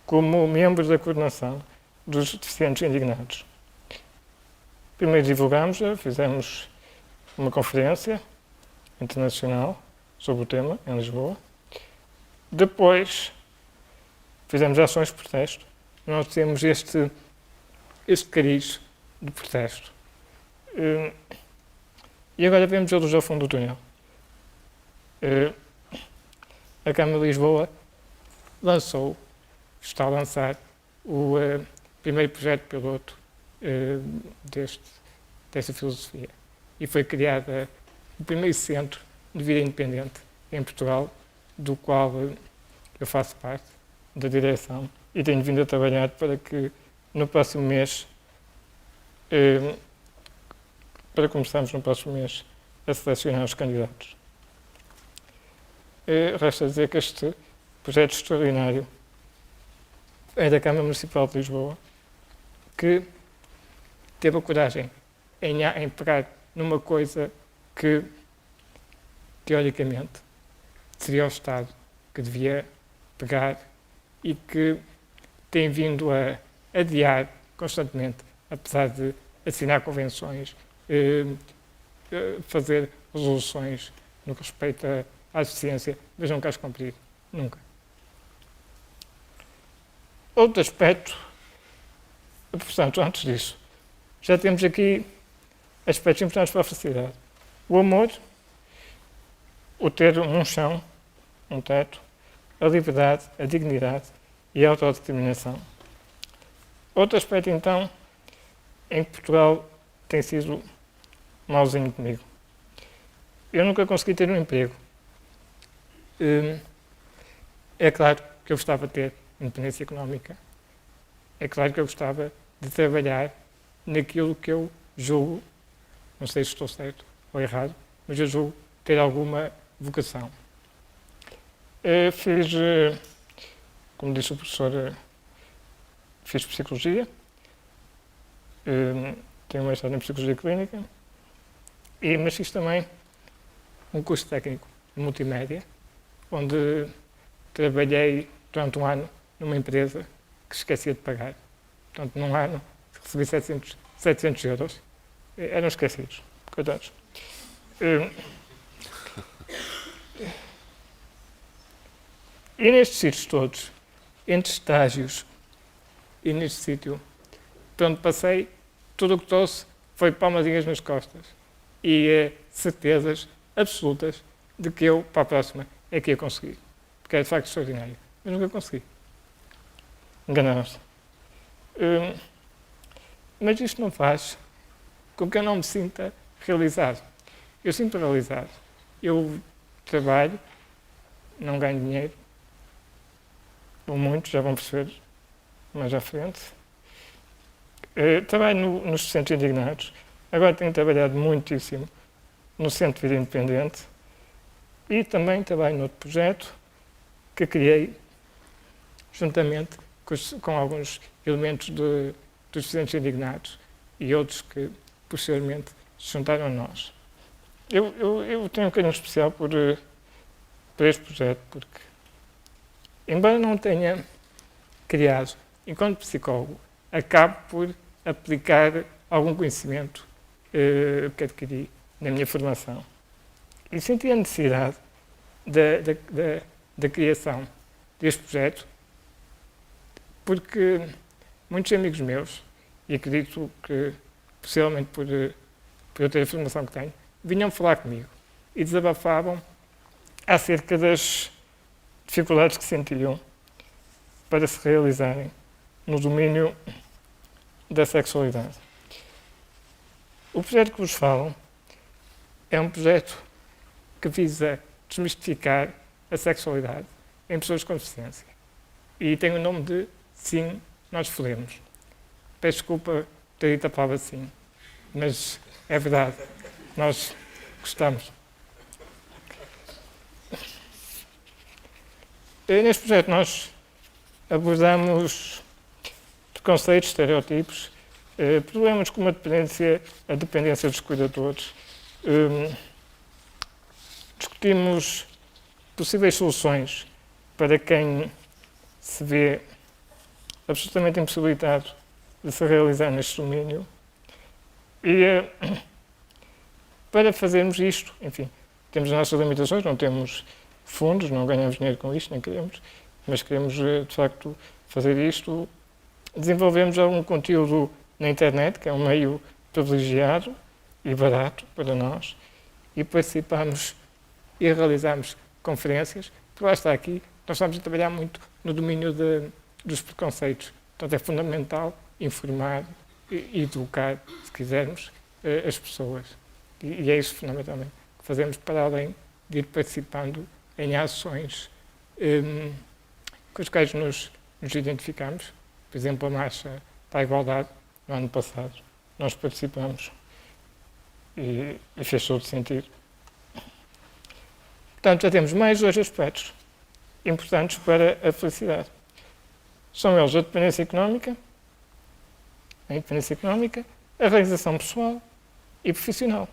como membro da coordenação dos deficientes indignados. Primeiro divulgámos-a, fizemos uma conferência internacional sobre o tema, em Lisboa. Depois, fizemos ações de protesto. Nós temos este cariz de protesto. E agora vemos a luz ao fundo do túnel. A Câmara de Lisboa está a lançar o primeiro projeto piloto desta filosofia. E foi criada o primeiro centro de vida independente em Portugal, do qual eu faço parte da direção e tenho vindo a trabalhar para que no próximo mês, para começarmos no próximo mês a selecionar os candidatos. Resta dizer que este projeto extraordinário é da Câmara Municipal de Lisboa, que teve a coragem em pegar numa coisa que, teoricamente, seria o Estado que devia pegar e que tem vindo a adiar constantemente, apesar de assinar convenções, fazer resoluções no que respeita à deficiência, mas nunca as cumprir. Nunca. Outro aspecto, portanto, antes disso, já temos aqui aspectos importantes para a felicidade. O amor, o ter um chão, um teto, a liberdade, a dignidade e a autodeterminação. Outro aspecto, então, em que Portugal tem sido mauzinho comigo. Eu nunca consegui ter um emprego. É claro que eu gostava de ter independência económica. É claro que eu gostava de trabalhar naquilo que eu julgo, não sei se estou certo ou errado, mas eu julgo ter alguma vocação. Fiz, como disse o professor, fiz psicologia, tenho uma mestrado em psicologia clínica, mas fiz também um curso técnico de multimédia, onde trabalhei durante um ano numa empresa que se esquecia de pagar. Portanto, num ano recebi 700 euros. Eram esquecidos, coitados. E nestes sítios todos, entre estágios e neste sítio, por onde passei, tudo o que trouxe foi palmadinhas nas costas e certezas absolutas de que eu, para a próxima, é que ia conseguir. Porque é de facto extraordinário. Mas nunca consegui. Enganaram-se. Mas isto não faz com que eu não me sinta realizado. Eu sinto realizado. Eu trabalho, não ganho dinheiro, ou muito, já vão perceber mais à frente. Trabalho nos centros indignados. Agora tenho trabalhado muitíssimo no Centro de Vida Independente e também trabalho noutro projeto que criei juntamente com alguns elementos dos deficientes indignados e outros que posteriormente se juntaram a nós. Eu tenho um carinho especial por este projeto porque, embora não tenha criado, enquanto psicólogo, acabo por aplicar algum conhecimento que adquiri na minha formação. E senti a necessidade da criação deste projeto porque muitos amigos meus, e acredito que possivelmente por eu ter a formação que tenho, vinham falar comigo e desabafavam acerca das dificuldades que sentiam para se realizarem no domínio da sexualidade. O projeto que vos falo é um projeto que visa desmistificar a sexualidade em pessoas com deficiência. E tem o nome de Sim, Nós Podemos. Peço desculpa por ter dito a palavra sim, mas é verdade, nós gostamos. Neste projeto nós abordamos preconceitos, estereótipos, problemas como a dependência dos cuidadores. Discutimos possíveis soluções para quem se vê absolutamente impossibilitado de se realizar neste domínio. E para fazermos isto, enfim, temos as nossas limitações, não temos fundos, não ganhamos dinheiro com isto, nem queremos, mas queremos, de facto, fazer isto. Desenvolvemos algum conteúdo na internet, que é um meio privilegiado e barato para nós, e participamos e realizamos conferências, porque lá está aqui, nós estamos a trabalhar muito no domínio dos preconceitos. Portanto, é fundamental informar e educar, se quisermos, as pessoas. E é isso, fundamentalmente, que fazemos para além de ir participando em ações com as quais nos identificamos. Por exemplo, a Marcha para a Igualdade, no ano passado, nós participamos e fez todo sentido. Portanto, já temos mais 2 aspectos importantes para a felicidade. São eles a independência económica, a realização pessoal e profissional.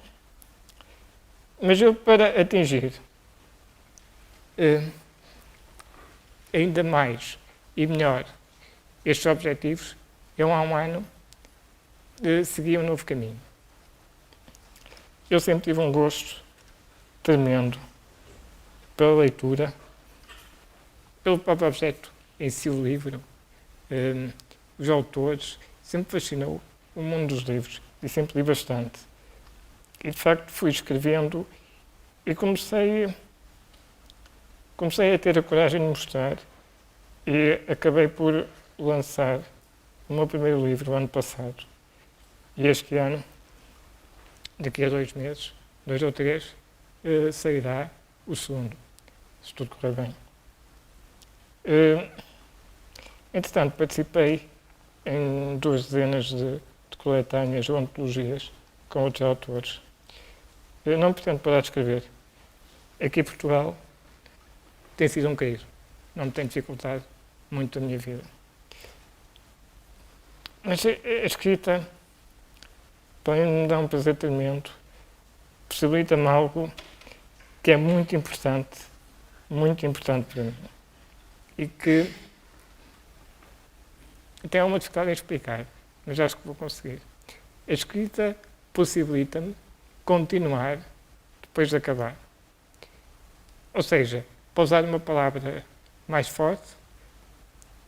Mas eu, para atingir ainda mais e melhor estes objetivos, eu há um ano segui um novo caminho. Eu sempre tive um gosto tremendo pela leitura, pelo próprio objeto em si, o livro, os autores. Sempre fascinou o mundo dos livros e sempre li bastante. E, de facto, fui escrevendo e comecei a ter a coragem de mostrar e acabei por lançar o meu primeiro livro o ano passado. E este ano, daqui a 2 meses, 2 ou 3, sairá o segundo, se tudo correr bem. Entretanto, participei em 2 dezenas de coletâneas ou antologias com outros autores. Eu não pretendo parar de escrever. Aqui em Portugal tem sido um cair. Não me tem dificultado muito a minha vida. Mas a escrita, para mim, me dá um prazer tremendo. Possibilita-me algo que é muito importante para mim. E que tem uma dificuldade em explicar, mas acho que vou conseguir. A escrita possibilita-me continuar depois de acabar. Ou seja, para usar uma palavra mais forte,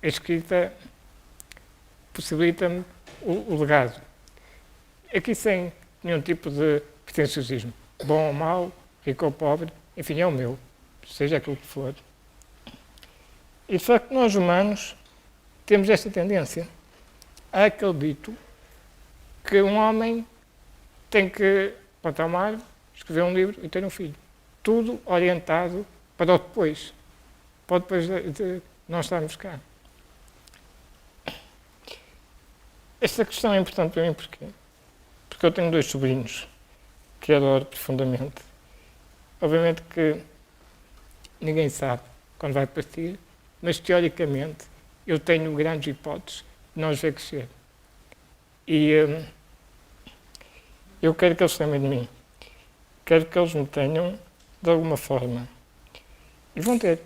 a escrita possibilita-me o legado. Aqui sem nenhum tipo de pretenciosismo. Bom ou mau, rico ou pobre, enfim, é o meu, seja aquilo que for. E de facto nós humanos temos esta tendência. Há aquele dito que um homem tem que plantar uma árvore, escrever um livro e ter um filho. Tudo orientado para o depois. Para depois de nós estarmos cá. Esta questão é importante para mim porquê? Porque eu tenho 2 sobrinhos que adoro profundamente. Obviamente que ninguém sabe quando vai partir, mas teoricamente eu tenho grandes hipóteses de nós ver crescer. E eu quero que eles lembrem de mim. Quero que eles me tenham de alguma forma. E vão ter.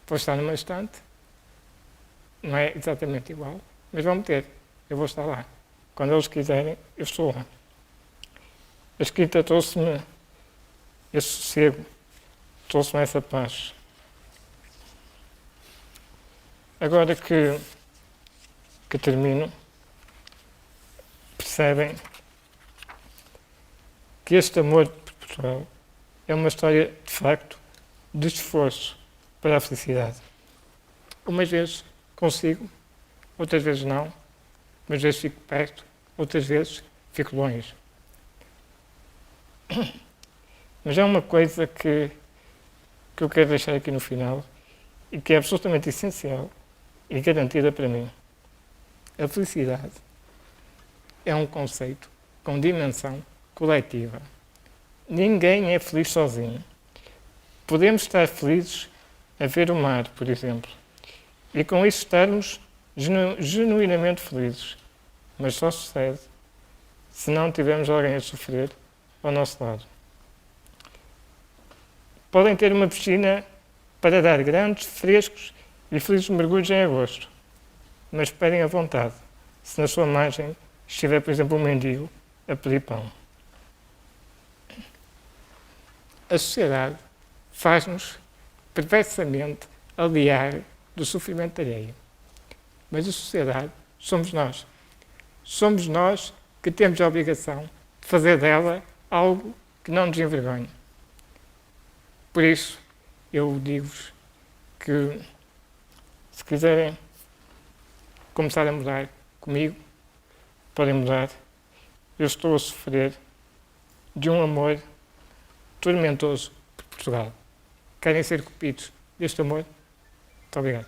Vou estar numa estante, não é exatamente igual, mas vão ter. Eu vou estar lá. Quando eles quiserem, eu estou lá. A escrita trouxe-me esse sossego, trouxe-me essa paz. Agora que termino, percebem que este amor por Portugal é uma história, de facto, de esforço para a felicidade. Umas vezes consigo, outras vezes não, umas vezes fico perto, outras vezes fico longe. Mas há uma coisa que eu quero deixar aqui no final e que é absolutamente essencial e garantida para mim. A felicidade é um conceito com dimensão coletiva. Ninguém é feliz sozinho. Podemos estar felizes a ver o mar, por exemplo, e com isso estarmos genuinamente felizes, mas só sucede se não tivermos alguém a sofrer ao nosso lado. Podem ter uma piscina para dar grandes, frescos e felizes mergulhos em agosto, mas esperem à vontade, se na sua margem estiver, por exemplo, um mendigo a pedir pão. A sociedade faz-nos perversamente aliar do sofrimento alheio. Mas a sociedade somos nós. Somos nós que temos a obrigação de fazer dela algo que não nos envergonhe. Por isso, eu digo-vos que, se quiserem começar a mudar comigo, podem mudar. Eu estou a sofrer de um amor tormentoso por Portugal. Querem ser cupidos deste amor? Muito obrigado.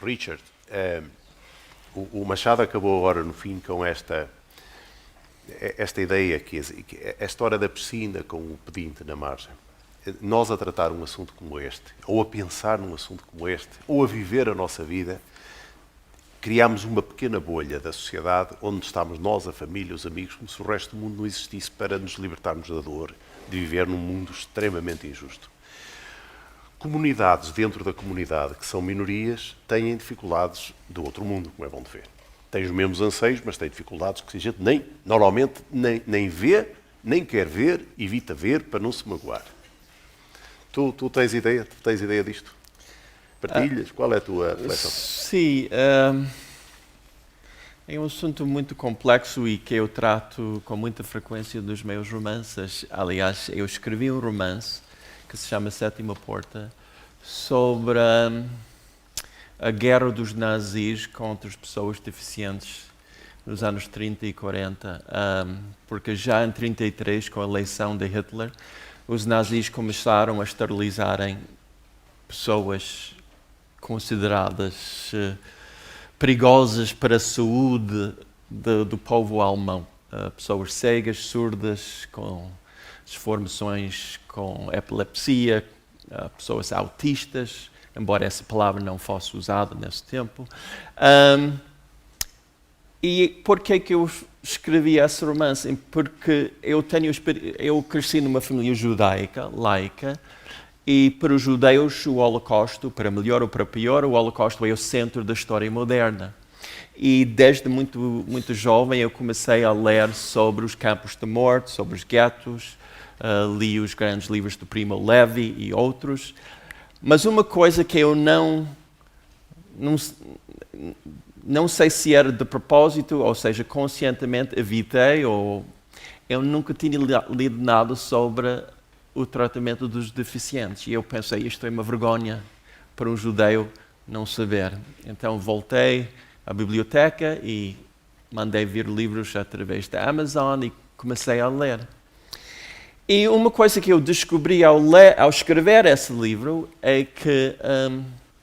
Richard, o Machado acabou agora no fim com esta ideia, que a história da piscina com o pedinte na margem. Nós a tratar um assunto como este, ou a pensar num assunto como este, ou a viver a nossa vida, criamos uma pequena bolha da sociedade onde estamos nós, a família, os amigos, como se o resto do mundo não existisse para nos libertarmos da dor de viver num mundo extremamente injusto. Comunidades dentro da comunidade, que são minorias, têm dificuldades do outro mundo, como é bom de ver. Têm os mesmos anseios, mas têm dificuldades que a gente normalmente nem vê, nem quer ver, evita ver para não se magoar. Tu tens ideia disto? Partilhas? Qual é a tua reflexão? Sim, é um assunto muito complexo e que eu trato com muita frequência nos meus romances. Aliás, eu escrevi um romance que se chama Sétima Porta, sobre a guerra dos nazis contra as pessoas deficientes nos anos 30 e 40, porque já em 33, com a eleição de Hitler, os nazis começaram a esterilizarem pessoas consideradas perigosas para a saúde do povo alemão. Pessoas cegas, surdas, com deformações, com epilepsia, pessoas autistas, embora essa palavra não fosse usada nesse tempo. E por que eu escrevi esse romance? Porque eu cresci numa família judaica, laica, e para os judeus o Holocausto, para melhor ou para pior, o Holocausto é o centro da história moderna. E desde muito jovem eu comecei a ler sobre os campos de morte, sobre os guetos, li os grandes livros do Primo Levi e outros. Mas uma coisa que eu não sei se era de propósito, ou seja, conscientemente evitei, ou eu nunca tinha lido nada sobre o tratamento dos deficientes. E eu pensei, isto é uma vergonha para um judeu não saber. Então voltei à biblioteca e mandei vir livros através da Amazon e comecei a ler. E uma coisa que eu descobri ao escrever esse livro é que,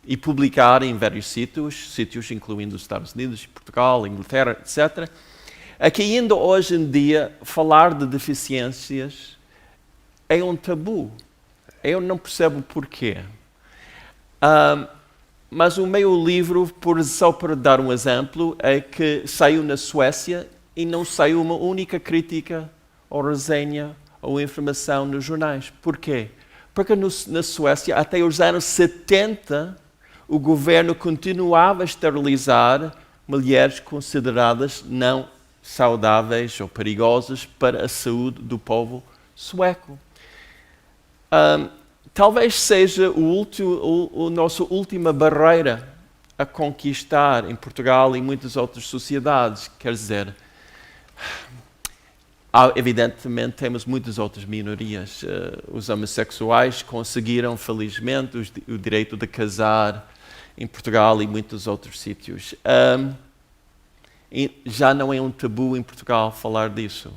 e publicar em vários sítios incluindo os Estados Unidos, Portugal, Inglaterra, etc., é que ainda hoje em dia falar de deficiências é um tabu. Eu não percebo porquê. Mas o meu livro, só para dar um exemplo, é que saiu na Suécia e não saiu uma única crítica ou resenha ou informação nos jornais. Porquê? Porque na Suécia, até os anos 70, o governo continuava a esterilizar mulheres consideradas não saudáveis ou perigosas para a saúde do povo sueco. Talvez seja a nossa última barreira a conquistar em Portugal e muitas outras sociedades. Quer dizer, evidentemente temos muitas outras minorias. Os homossexuais conseguiram, felizmente, o direito de casar em Portugal e muitos outros sítios. Já não é um tabu em Portugal falar disso.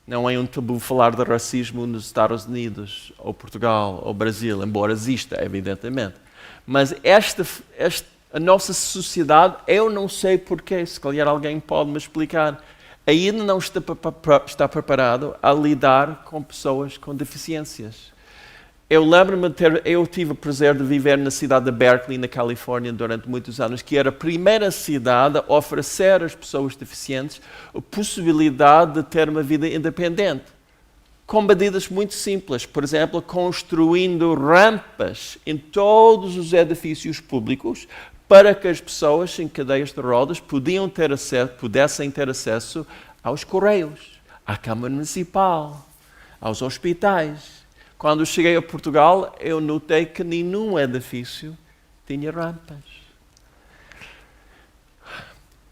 Não é um tabu falar de racismo nos Estados Unidos, ou Portugal, ou Brasil, embora exista, evidentemente. Mas A nossa sociedade, eu não sei porquê, se calhar alguém pode me explicar, ainda não está preparado a lidar com pessoas com deficiências. Eu lembro-me eu tive o prazer de viver na cidade de Berkeley, na Califórnia, durante muitos anos, que era a primeira cidade a oferecer às pessoas deficientes a possibilidade de ter uma vida independente, com medidas muito simples. Por exemplo, construindo rampas em todos os edifícios públicos para que as pessoas em cadeias de rodas pudessem ter acesso aos correios, à Câmara Municipal, aos hospitais. Quando cheguei a Portugal, eu notei que nenhum edifício tinha rampas.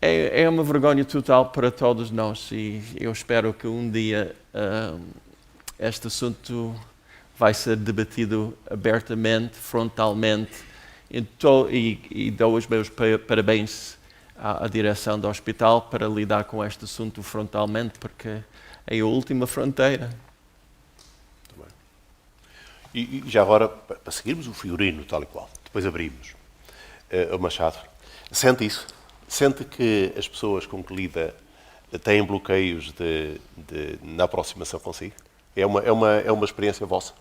É uma vergonha total para todos nós e eu espero que um dia este assunto vai ser debatido abertamente, frontalmente, e dou os meus parabéns à direção do hospital para lidar com este assunto frontalmente, porque é a última fronteira. E já agora, para seguirmos o figurino tal e qual, depois abrimos, o Machado, sente isso? Sente que as pessoas com que lida têm bloqueios na aproximação consigo? É uma experiência vossa?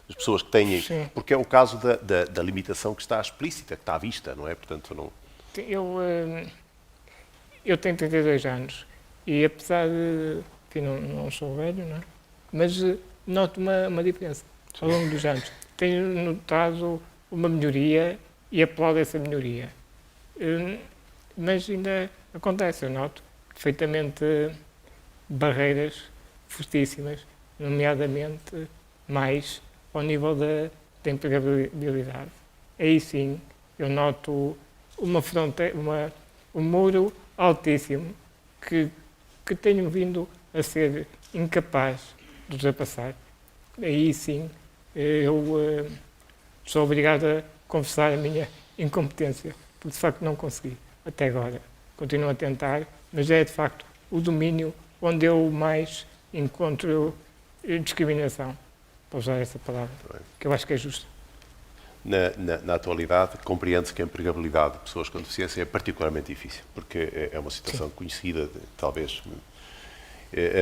As pessoas que têm... Sim. Porque é o caso da limitação que está explícita, que está à vista, não é? Portanto, não... Eu tenho 32 anos e apesar de que não sou velho, não é? Mas noto uma diferença ao longo dos anos. Tenho notado uma melhoria e aplaudo essa melhoria. Mas ainda acontece, eu noto perfeitamente barreiras fortíssimas, nomeadamente mais ao nível da empregabilidade. Aí sim eu noto uma fronteira, um muro altíssimo que tenho vindo a ser incapaz de ultrapassar. Aí sim eu sou obrigado a confessar a minha incompetência, porque de facto não consegui até agora. Continuo a tentar, mas é de facto o domínio onde eu mais encontro discriminação, para usar essa palavra, que eu acho que é justa. Na atualidade, compreende-se que a empregabilidade de pessoas com deficiência é particularmente difícil, porque é uma situação conhecida, talvez.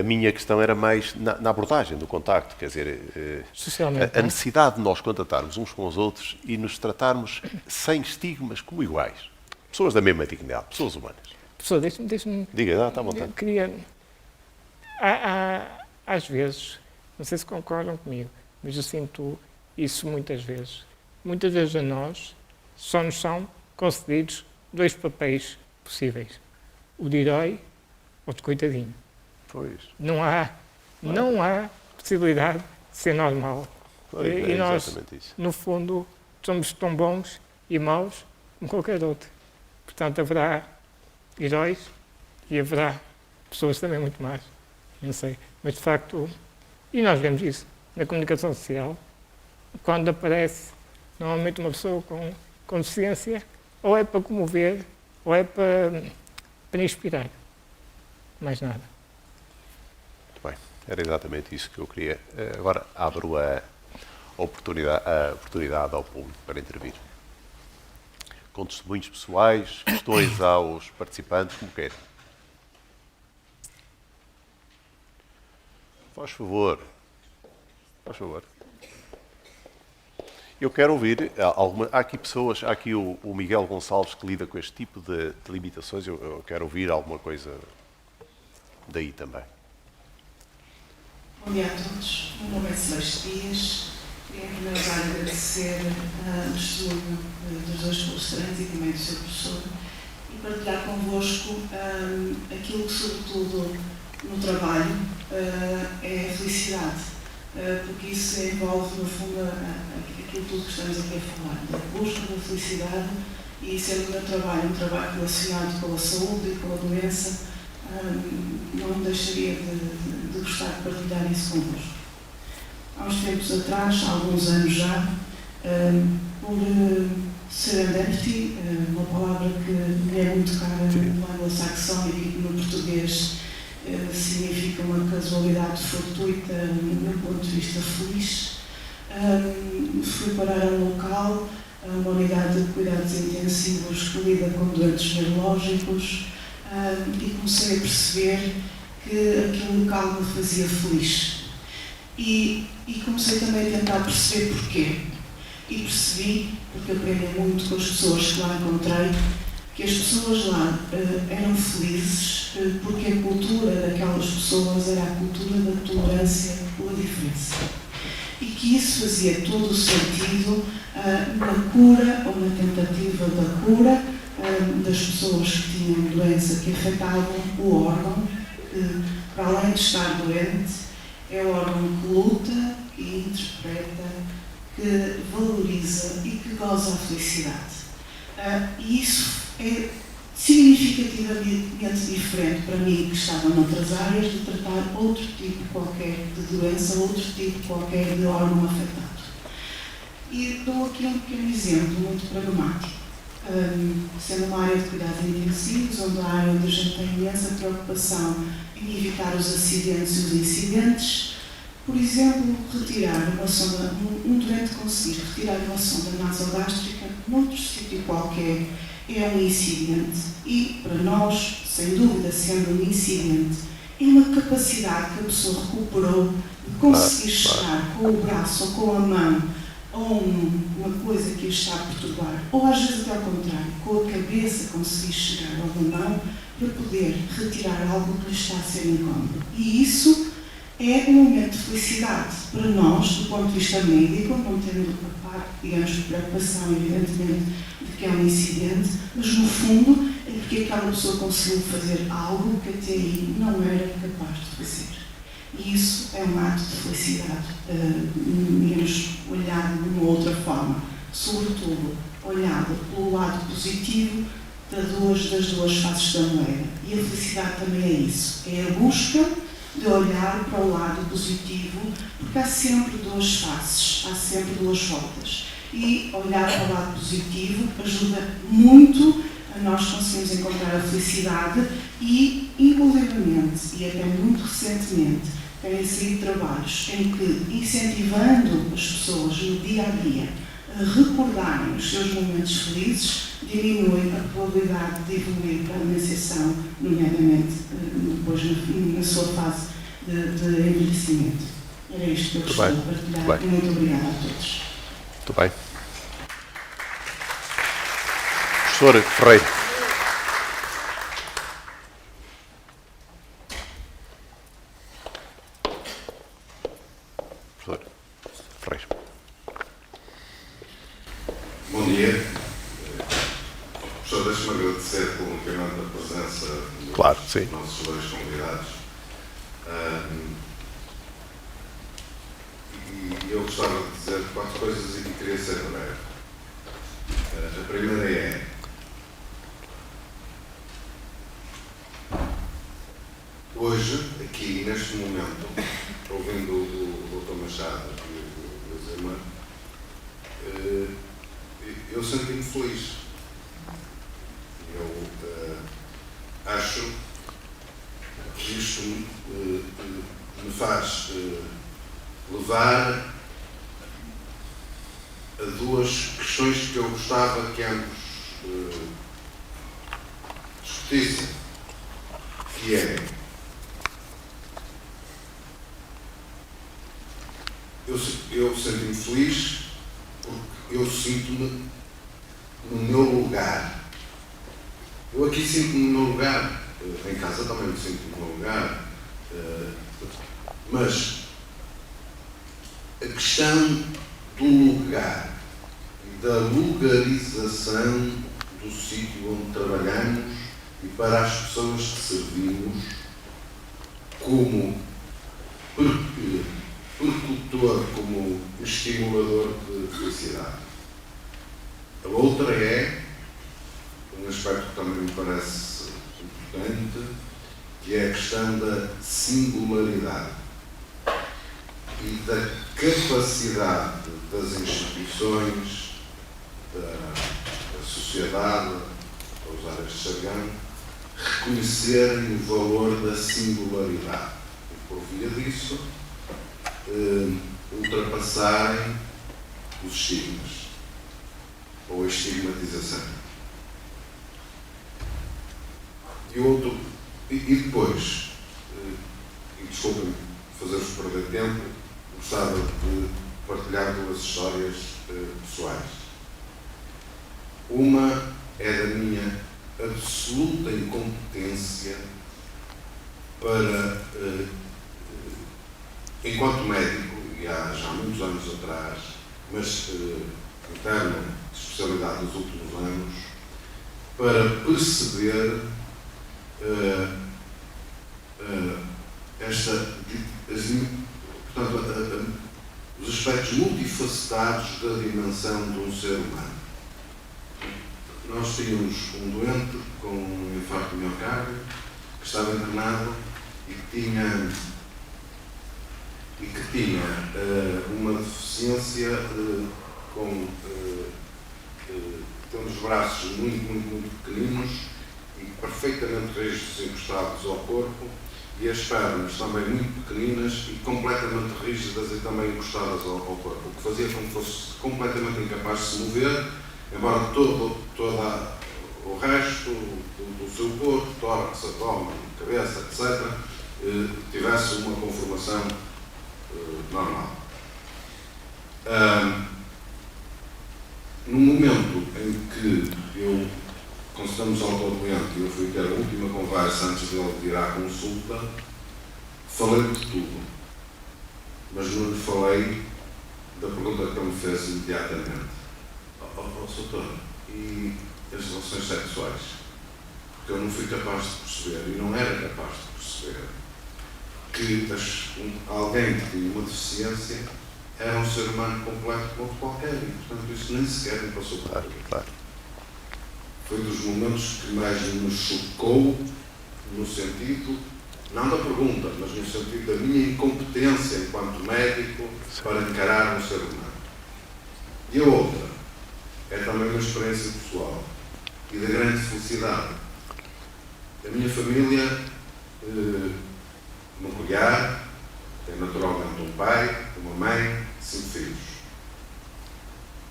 A minha questão era mais na abordagem do contacto, quer dizer, a necessidade de nós contatarmos uns com os outros e nos tratarmos sem estigmas como iguais. Pessoas da mesma dignidade, pessoas humanas. Professor, deixe-me... Diga, está à vontade. Eu queria... Às vezes, não sei se concordam comigo, mas eu sinto isso muitas vezes. Muitas vezes a nós só nos são concedidos dois papéis possíveis. O de herói ou de coitadinho. Pois. Não há possibilidade de ser normal. E nós, no fundo, somos tão bons e maus como qualquer outro. Portanto, haverá heróis e haverá pessoas também muito más. Não sei. Mas, de facto, e nós vemos isso na comunicação social, quando aparece normalmente uma pessoa com deficiência, ou é para comover, ou é para inspirar. Mais nada. Muito bem. Era exatamente isso que eu queria. Agora abro a oportunidade ao público para intervir. Com testemunhos pessoais, questões aos participantes, como queiram. Faz favor. Faz favor. Eu quero ouvir há aqui pessoas, há aqui o Miguel Gonçalves que lida com este tipo de limitações. Eu quero ouvir alguma coisa daí também. Bom dia a todos. Meu nome é Celeste Dias. Queria, em primeiro lugar, agradecer o estudo dos dois palestrantes e também do seu professor e partilhar convosco aquilo que, sobretudo, no trabalho é a felicidade, porque isso envolve, no fundo, aquilo tudo que estamos aqui a falar, a busca da felicidade e, sendo o meu trabalho um trabalho relacionado com a saúde e com a doença, não deixaria de gostar de partilhar isso convosco. Há uns tempos atrás, há alguns anos já, por serendipity, uma palavra que me é muito cara no anglo-saxão e no português significa uma casualidade fortuita, no meu ponto de vista feliz. Fui parar a um local uma unidade de cuidados intensivos que lida com doentes neurológicos, e comecei a perceber que aquele local me fazia feliz. E comecei também a tentar perceber porquê. E percebi, porque aprendi muito com as pessoas que lá encontrei, que as pessoas lá eram felizes porque a cultura daquelas pessoas era a cultura da tolerância pela diferença. E que isso fazia todo o sentido na cura ou na tentativa da cura das pessoas que tinham doença que afetavam o órgão, que, para além de estar doente, é o órgão que luta, que interpreta, que valoriza e que goza a felicidade. E isso é significativamente diferente para mim, que estava noutras áreas, de tratar outro tipo qualquer de doença, outro tipo qualquer de órgão afetado. E dou aqui um pequeno exemplo, muito pragmático. Sendo uma área de cuidados intensivos, onde a área onde a gente tem imensa preocupação em evitar os acidentes e os incidentes, por exemplo, retirar uma sonda, um doente conseguir retirar uma sonda nasogástrica noutro sítio qualquer é um incidente e, para nós, sem dúvida, sendo um incidente, é uma capacidade que a pessoa recuperou de conseguir chegar com o braço ou com a mão a uma coisa que a está a perturbar, ou às vezes até ao contrário, com a cabeça conseguir chegar ao mão para poder retirar algo que lhe está a ser incómodo. E isso é um momento de felicidade para nós, do ponto de vista médico, não tendo a parte, digamos, de preocupação, evidentemente, de que é um incidente, mas no fundo é porque aquela pessoa conseguiu fazer algo que até aí não era capaz de fazer. E isso é um ato de felicidade, menos olhado de uma outra forma, sobretudo olhado pelo lado positivo das duas faces da moeda. E a felicidade também é isso, é a busca de olhar para o lado positivo, porque há sempre duas faces, há sempre duas voltas. E olhar para o lado positivo ajuda muito a nós conseguirmos encontrar a felicidade e, inclusivamente, e até muito recentemente, têm saído trabalhos em que, incentivando as pessoas no dia a dia a recordarem os seus momentos felizes, diminuem a probabilidade de evoluir para a demenciação, nomeadamente depois na sua fase de envelhecimento. Era isto que eu gostaria de partilhar. Muito obrigada a todos. Muito bem. Professora Ferreira. Professora Ferreira. Bom dia. Professor, deixe-me agradecer publicamente a presença dos nossos dois convidados. E eu gostava de dizer 4 coisas e queria ser breve. A primeira é: hoje, aqui, neste momento, ouvindo o Dr. Machado e o Zema, eu senti-me feliz. Eu acho que isto me faz levar a 2 questões que eu gostava que ambos discutissem, que é: eu senti-me feliz porque eu sinto-me no meu lugar. Eu aqui sinto-me no meu lugar, em casa também me sinto no meu lugar, mas a questão do lugar e da lugarização do sítio onde trabalhamos e para as pessoas que servimos como percutor, como estimulador de felicidade. A outra é um aspecto que também me parece importante, que é a questão da singularidade e da capacidade das instituições, da sociedade, para usar este jargão, reconhecerem o valor da singularidade e, por via disso, ultrapassarem os estigmas. ou a estigmatização. E depois, e desculpem fazer-vos perder tempo, gostava de partilhar duas histórias pessoais. Uma é da minha absoluta incompetência para, enquanto médico, e há já muitos anos atrás, mas interno de especialidade dos últimos anos, para perceber os aspectos multifacetados da dimensão de um ser humano. Nós tínhamos um doente com um infarto de miocárdio que estava internado e que tinha uma deficiência tendo os braços muito pequeninos e perfeitamente rígidos encostados ao corpo, e as pernas também muito pequeninas e completamente rígidas e também encostadas ao corpo, o que fazia com que fosse completamente incapaz de se mover, embora todo o resto do seu corpo, tórax, abdômen, cabeça, etc., tivesse uma conformação normal. No momento em que consultamos ao doente e eu fui ter a última conversa antes dele vir à consulta, falei de tudo, mas não lhe falei da pergunta que ele me fez imediatamente. Doutor, e as relações sexuais? Porque eu não fui capaz de perceber, e não era capaz de perceber, que alguém que tinha uma deficiência era um ser humano completo como qualquer, e portanto isso nem sequer me passou por aqui. Claro. Foi dos momentos que mais me chocou, no sentido, não da pergunta, mas no sentido da minha incompetência enquanto médico para encarar um ser humano. E a outra é também uma experiência pessoal e de grande felicidade. A minha família nuclear tem naturalmente um pai, uma mãe, 5 filhos.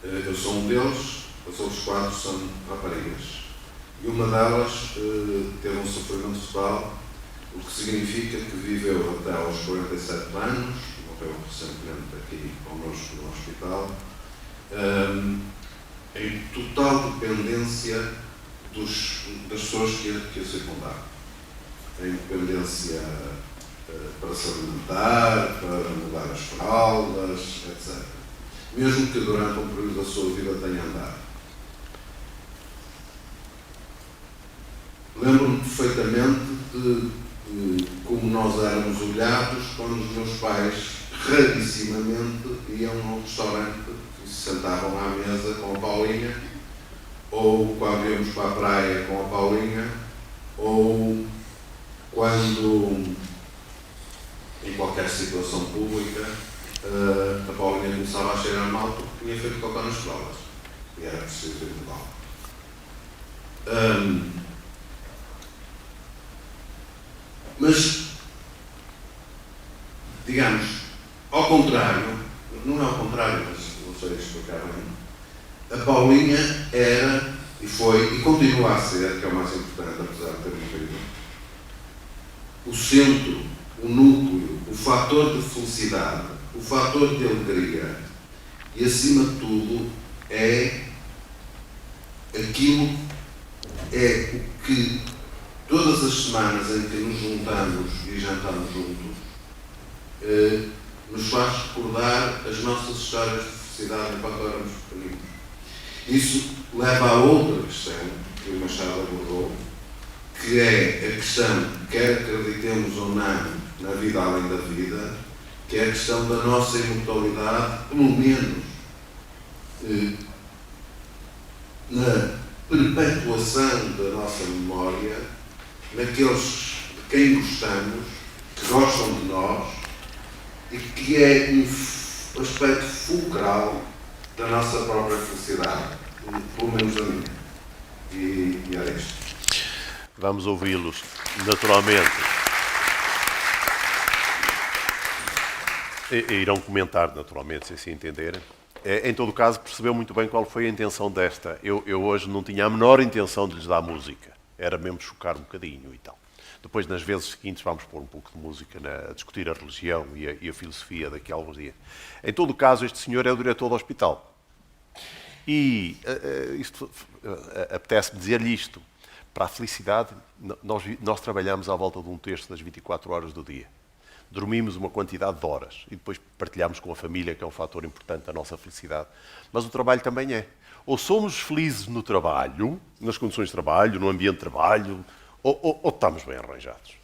Eu sou um deles, os outros 4 são raparigas. E uma delas teve um sofrimento total, o que significa que viveu até aos 47 anos, morreu recentemente aqui connosco no hospital, em total dependência das pessoas que a circundavam. Em dependência para se alimentar, para mudar as fraldas, etc. Mesmo que durante um período da sua vida tenha andado. Lembro-me perfeitamente de como nós éramos olhados quando os meus pais rarissimamente iam a um restaurante e se sentavam à mesa com a Paulinha, ou quando íamos para a praia com a Paulinha, ou quando, em qualquer situação pública, a Paulinha começava a cheirar mal porque tinha feito cocô nas fraldas. E era preciso ir mudá-lo. Mas, digamos, ao contrário, não é ao contrário, mas não sei explicar bem, a Paulinha era, e foi, e continua a ser, que é o mais importante, apesar de ter morrido, o centro, o núcleo, o fator de felicidade, o fator de alegria, e acima de tudo é aquilo, é o que todas as semanas em que nos juntamos e jantamos juntos, nos faz recordar as nossas histórias de felicidade enquanto éramos pequeninos. Isso leva a outra questão que o Machado abordou, que é a questão, quer acreditemos ou não na vida além da vida, que é a questão da nossa imortalidade, pelo menos na perpetuação da nossa memória, naqueles de quem gostamos, que gostam de nós, e que é um aspecto fulcral da nossa própria felicidade, pelo menos da minha. E era isto. Vamos ouvi-los, naturalmente. E irão comentar, naturalmente, se assim entenderem. Em todo o caso, percebeu muito bem qual foi a intenção desta. Eu hoje não tinha a menor intenção de lhes dar música. Era mesmo chocar um bocadinho e tal. Depois, nas vezes seguintes, vamos pôr um pouco de música a discutir a religião e a filosofia daqui a alguns dias. Em todo o caso, este senhor é o diretor do hospital. E apetece-me dizer-lhe isto. Para a felicidade, nós trabalhamos à volta de 1/3 das 24 horas do dia. Dormimos uma quantidade de horas e depois partilhamos com a família, que é um fator importante da nossa felicidade. Mas o trabalho também é. Ou somos felizes no trabalho, nas condições de trabalho, no ambiente de trabalho, ou estamos bem arranjados.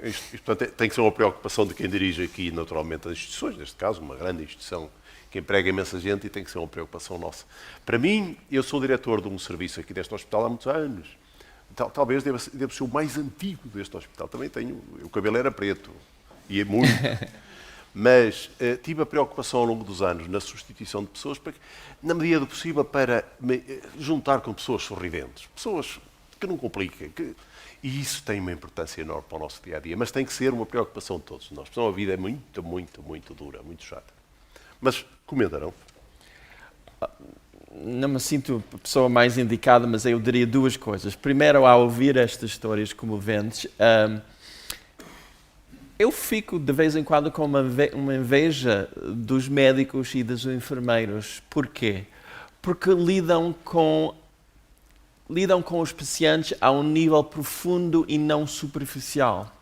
Isto, portanto, tem que ser uma preocupação de quem dirige aqui, naturalmente, as instituições, neste caso, uma grande instituição que emprega imensa gente, e tem que ser uma preocupação nossa. Para mim, eu sou diretor de um serviço aqui deste hospital há muitos anos. Talvez deva ser o mais antigo deste hospital. Também tenho... O cabelo era preto. E é muito. Mas tive a preocupação ao longo dos anos na substituição de pessoas, para que, na medida do possível, para me juntar com pessoas sorridentes. Pessoas que não compliquem. E isso tem uma importância enorme para o nosso dia-a-dia. Mas tem que ser uma preocupação de todos nós. Porque a vida é muito, muito, muito dura, muito chata. Mas comentarão. Não me sinto a pessoa mais indicada, mas eu diria duas coisas. Primeiro, ao ouvir estas histórias comoventes, eu fico de vez em quando com uma inveja dos médicos e dos enfermeiros. Porquê? Porque lidam com os pacientes a um nível profundo e não superficial.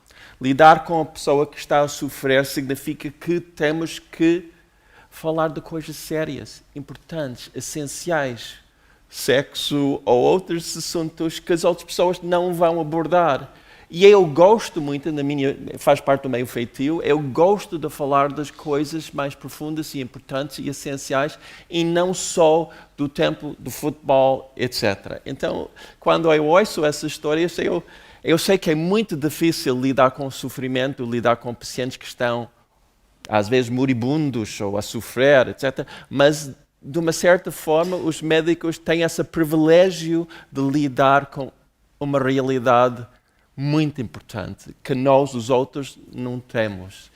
Lidar com a pessoa que está a sofrer significa que temos que falar de coisas sérias, importantes, essenciais. Sexo ou outros assuntos que as outras pessoas não vão abordar. E eu gosto muito, faz parte do meu feitio, eu gosto de falar das coisas mais profundas e importantes e essenciais e não só do tempo do futebol, etc. Então, quando eu ouço essas histórias, eu sei que é muito difícil lidar com o sofrimento, lidar com pacientes que estão, às vezes, moribundos ou a sofrer, etc. Mas, de uma certa forma, os médicos têm esse privilégio de lidar com uma realidade muito importante, que nós, os outros, não temos.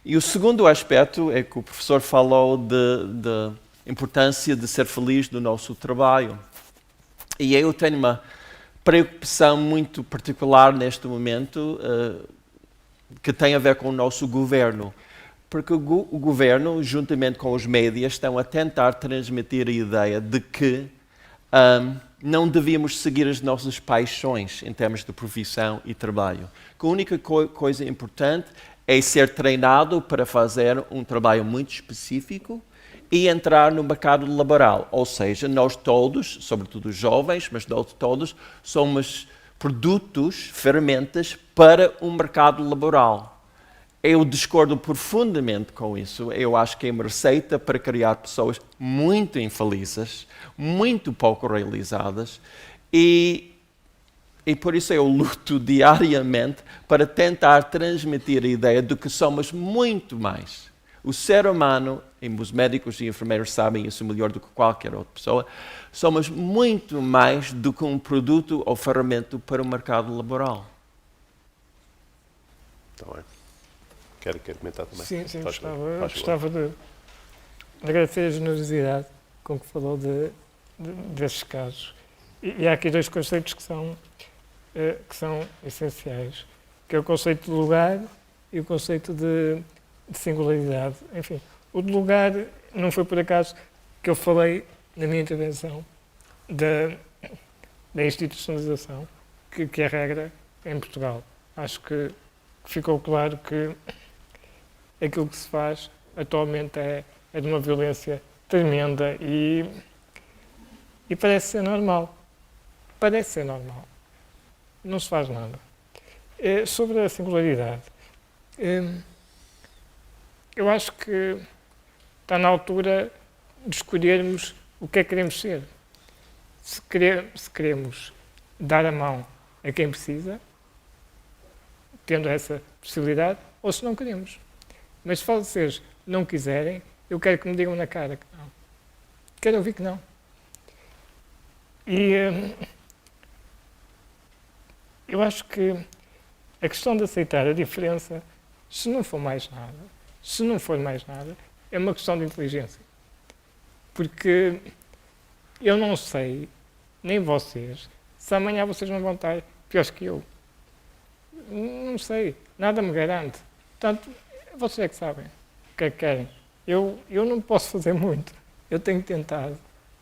E o segundo aspecto é que o professor falou da importância de ser feliz no nosso trabalho. E eu tenho uma preocupação muito particular neste momento, que tem a ver com o nosso governo. Porque o governo, juntamente com os médias, estão a tentar transmitir a ideia de que não devíamos seguir as nossas paixões em termos de profissão e trabalho. Que a única coisa importante é ser treinado para fazer um trabalho muito específico e entrar no mercado laboral. Ou seja, nós todos, sobretudo os jovens, mas nós todos, somos produtos, ferramentas para um mercado laboral. Eu discordo profundamente com isso. Eu acho que é uma receita para criar pessoas muito infelizes, muito pouco realizadas, e por isso eu luto diariamente para tentar transmitir a ideia de que somos muito mais. O ser humano, e os médicos e enfermeiros sabem isso melhor do que qualquer outra pessoa, somos muito mais do que um produto ou ferramenta para o mercado laboral. Está bem. Quer comentar também? Sim, gostava de agradecer a generosidade com que falou desses casos. E há aqui dois conceitos que são essenciais, que é o conceito de lugar e o conceito de singularidade. Enfim, o de lugar não foi por acaso que eu falei na minha intervenção da institucionalização, que é a regra em Portugal. Acho que ficou claro que aquilo que se faz atualmente é de uma violência tremenda e parece ser normal. Parece ser normal. Não se faz nada. Sobre a singularidade, eu acho que está na altura de escolhermos o que é que queremos ser. Se queremos dar a mão a quem precisa, tendo essa possibilidade, ou se não queremos. Mas se vocês não quiserem, eu quero que me digam na cara que não. Quero ouvir que não. E eu acho que a questão de aceitar a diferença, se não for mais nada, é uma questão de inteligência. Porque eu não sei, nem vocês, se amanhã vocês não vão estar piores que eu. Não sei, nada me garante. Portanto, vocês é que sabem o que é que querem. Eu não posso fazer muito, eu tenho tentado,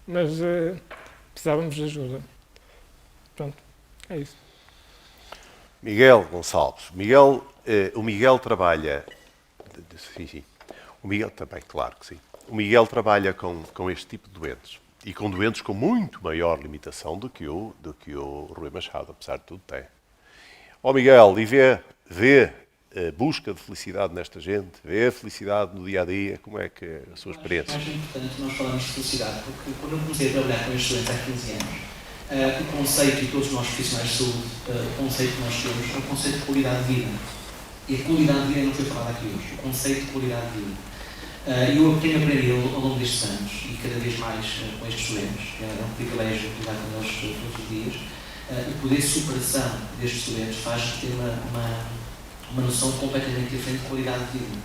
mas precisávamos de ajuda. Pronto, é isso. Miguel Gonçalves. O Miguel trabalha... Sim. O Miguel também, claro que sim. O Miguel trabalha com este tipo de doentes. E com doentes com muito maior limitação do que o Rui Machado, apesar de tudo, tem. Miguel, e vê a busca de felicidade nesta gente, vê a felicidade no dia-a-dia, como é que é a sua experiência? Eu acho importante nós falarmos de felicidade, porque quando eu comecei a trabalhar com estes doentes há 15 anos, o conceito, e todos nós profissionais de saúde, o conceito que nós temos é o conceito de qualidade de vida. E a qualidade de vida não foi falada aqui hoje, o conceito de qualidade de vida. Eu tenho aprendido ao longo destes anos, e cada vez mais com estes doentes, é um privilégio lidar com eles todos os dias, o poder de superação destes doentes faz ter uma noção completamente diferente de qualidade de vida.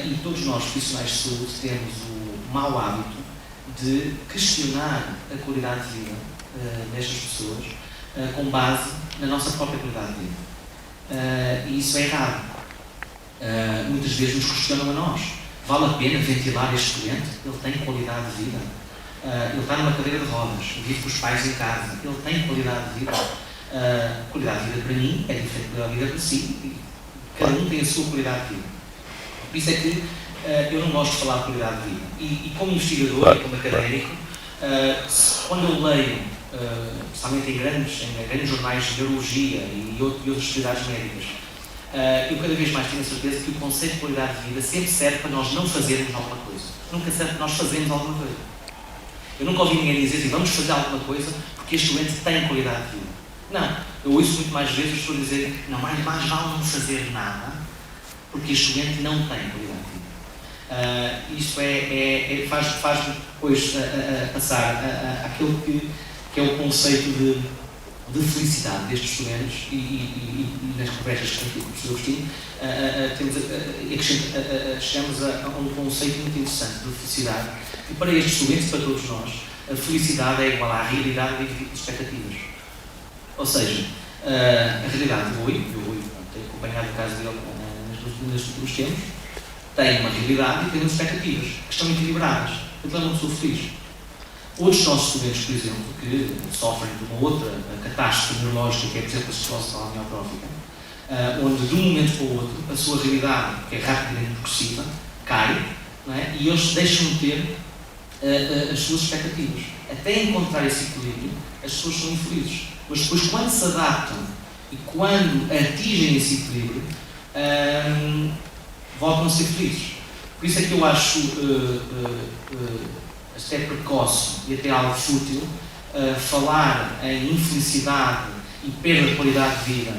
E todos nós, profissionais de saúde, temos o mau hábito de questionar a qualidade de vida destas pessoas com base na nossa própria qualidade de vida. E isso é errado. Muitas vezes nos questionam a nós. Vale a pena ventilar este doente? Ele tem qualidade de vida? Ele está numa cadeira de rodas, vive com os pais em casa, ele tem qualidade de vida? Qualidade de vida para mim é diferente da vida para si. E cada um tem a sua qualidade de vida. Por isso é que eu não gosto de falar de qualidade de vida. E como investigador e como académico, quando eu leio, especialmente em grandes jornais de neurologia e outras especialidades médicas, eu cada vez mais tenho a certeza que o conceito de qualidade de vida sempre serve para nós não fazermos alguma coisa. Nunca serve para nós fazermos alguma coisa. Eu nunca ouvi ninguém dizer assim, vamos fazer alguma coisa porque este doente tem qualidade de vida. Não. Eu ouço muito mais vezes as pessoas dizerem, não, mais vale não fazer nada porque este doente não tem qualidade de vida. Isso faz depois passar aquilo que é o conceito de felicidade destes doentes e nas conversas que tive com o professor Agostinho, chegamos a um conceito muito interessante de felicidade, e para estes doentes, para todos nós, a felicidade é igual à realidade de expectativas. Ou seja, a realidade do Rui, tenho acompanhado o caso dele nos últimos tempos, tem uma realidade e tem umas expectativas que estão equilibradas. Então é uma pessoa feliz. Outros nossos doentes, por exemplo, que sofrem de uma outra catástrofe neurológica, que é, por exemplo, a esclerose amiotrófica, onde de um momento para o outro a sua realidade, que é rapidamente progressiva, cai, não é? E eles deixam de ter as suas expectativas. Até encontrar esse equilíbrio, as pessoas são infelizes. Mas depois, quando se adaptam e quando atingem esse equilíbrio, voltam a ser felizes. Por isso é que eu acho até precoce e até algo fútil falar em infelicidade e perda de qualidade de vida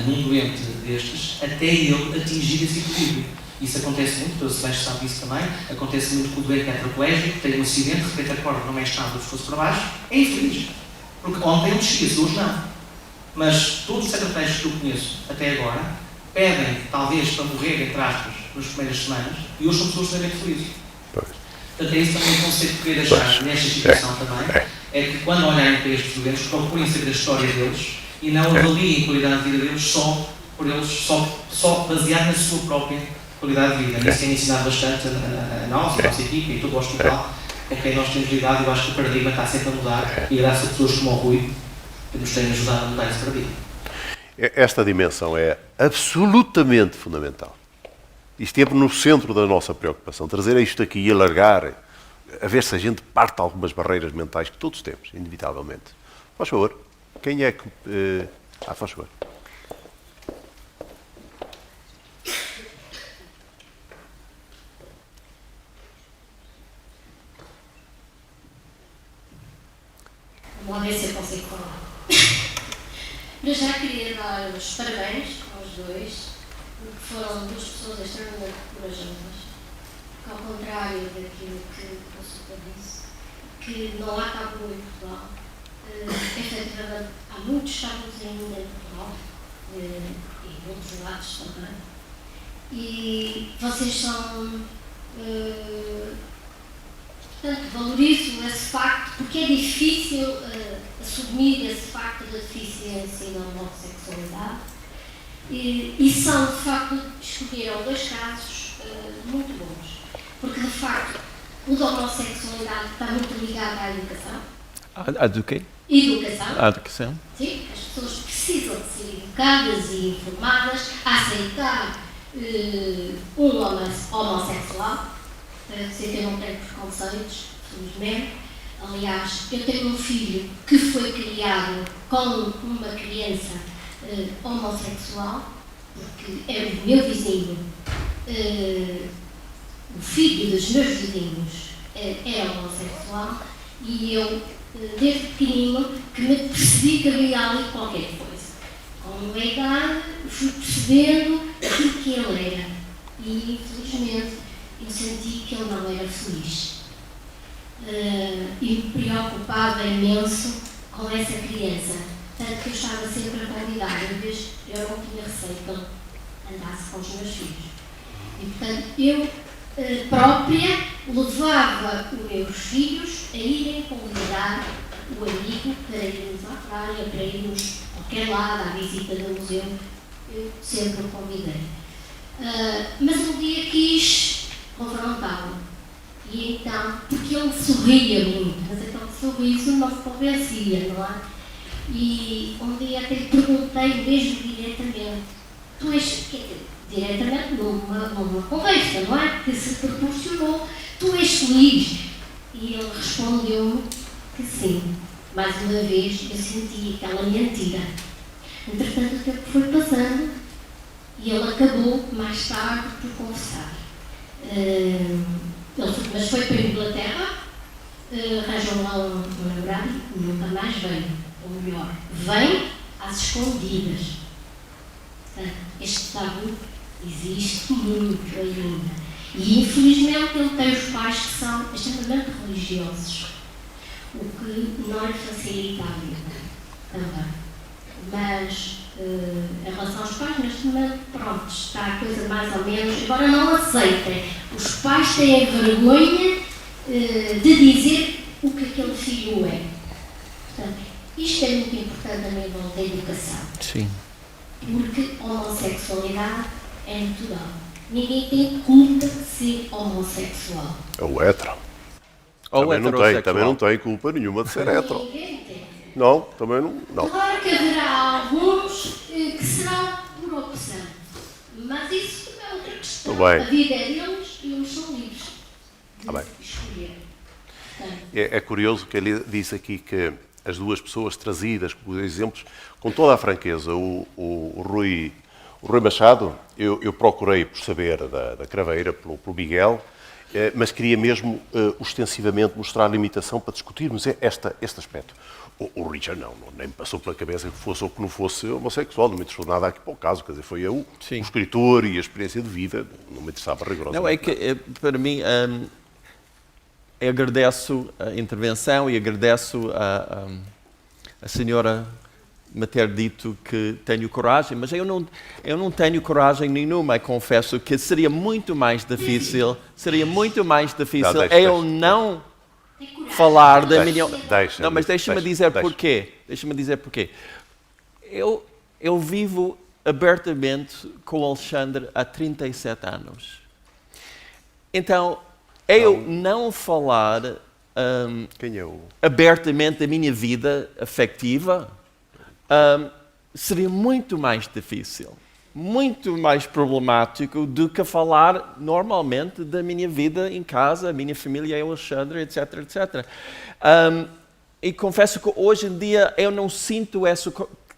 num doente destes, até ele atingir esse equilíbrio. Isso acontece muito, todos vocês sabem isso também, acontece muito com o doente tetraplégico, tem um acidente, de repente acorda, não mexe nada, se fosse para baixo, é infeliz. Porque ontem ele descia, hoje não. Mas todos os tetraplégicos que eu conheço até agora pedem, talvez, para morrer, entre aspas, nas primeiras semanas, e hoje são pessoas extremamente felizes. Portanto, é isso também o conceito que queria deixar nesta situação também, é que quando olharem para estes doentes, procurem saber a história deles e não avaliem a qualidade de vida deles só baseado na sua própria qualidade de vida. Isso tem ensinado bastante a nós, a nossa equipe e todo o hospital com quem nós temos lidado. Eu acho que o paradigma está sempre a mudar e graças a pessoas como o Rui que nos têm ajudado a mudar esse paradigma. Esta dimensão é absolutamente fundamental. E esteve no centro da nossa preocupação, trazer isto aqui e alargar, a ver se a gente parte algumas barreiras mentais que todos temos, inevitavelmente. Faz favor. Quem é que... faz favor. Vamos ver se eu consigo falar. Eu já queria dar os parabéns aos dois, porque foram duas pessoas extremamente corajosas, que ao contrário daquilo que o Super disse, que não há tabu em Portugal, efetivamente há muitos tabus ainda em Portugal, e em outros lados também, e vocês são Portanto, valorizo esse facto porque é difícil assumir esse facto da deficiência da homossexualidade e são, de facto, escolheram dois casos muito bons. Porque, de facto, o da homossexualidade está muito ligado à educação. A do quê? Educação. A educação. Sim, as pessoas precisam de ser educadas e informadas a aceitar um homossexual. Sei que eu não tenho preconceitos, felizmente. Aliás, eu tenho um filho que foi criado com uma criança homossexual, porque era o meu vizinho, o filho dos meus vizinhos era homossexual e eu, desde pequenino, que me percebi que havia ali qualquer coisa. Com a idade, fui percebendo aquilo que ele era e, infelizmente, eu senti que ele não era feliz. E me preocupava imenso com essa criança. Tanto que eu estava sempre a convidar, uma vez eu não tinha receio que ele andasse com os meus filhos. E, portanto, eu própria levava os meus filhos a irem convidar o amigo para irmos à praia, para irmos a qualquer lado, à visita do museu. Eu sempre o convidei. Mas um dia quis confrontá-lo. E então, porque ele sorria muito, mas aquele sorriso não se convencia, não é? E um dia até lhe perguntei mesmo diretamente, tu és, diretamente numa conversa, não é? Que se proporcionou, tu és feliz? E ele respondeu-me que sim. Mais uma vez eu senti aquela mentira. Entretanto, o tempo foi passando e ele acabou mais tarde por confessar. Mas foi para a Inglaterra, arranjou lá um namorado e nunca mais veio. Ou melhor, vem às escondidas. Portanto, este tabu existe muito ainda. E infelizmente ele tem os pais que são extremamente religiosos, o que não lhe facilita a vida também. Mas em relação aos pais, neste momento, pronto, está a coisa mais ou menos, embora não aceitem. Os pais têm vergonha de dizer o que aquele filho é. Portanto, isto é muito importante a nível da educação. Sim. Porque a homossexualidade é natural. Ninguém tem culpa de ser homossexual. É o hétero. Ou Também não tem culpa nenhuma de ser hétero. Ninguém tem. Não, também não. Claro que haverá alguns que serão por opção. Mas isso é outra questão. Tudo bem. A vida é deles e eles são livres de Tá bem. escolher. Portanto, É curioso que ele disse aqui que as duas pessoas trazidas como exemplos, com toda a franqueza, o Rui Machado, eu procurei por saber da Craveira, pelo Miguel, mas queria mesmo ostensivamente mostrar a limitação para discutirmos este aspecto. O Richard nem me passou pela cabeça que fosse ou que não fosse homossexual, não me interessou nada aqui para o caso, quer dizer, foi eu, o escritor e a experiência de vida, não me interessava rigorosamente. Não, é que para mim, eu agradeço a intervenção e agradeço a senhora me ter dito que tenho coragem, mas eu não tenho coragem nenhuma, confesso que seria muito mais difícil eu não falar da minha... Não, mas deixa-me dizer porquê. Deixa-me dizer porquê. Eu vivo abertamente com o Alexandre há 37 anos. Então, eu não falar abertamente da minha vida afetiva seria muito mais difícil, muito mais problemático do que falar normalmente da minha vida em casa, a minha família, eu, Alexandre, etc, etc. E confesso que hoje em dia eu não sinto isso.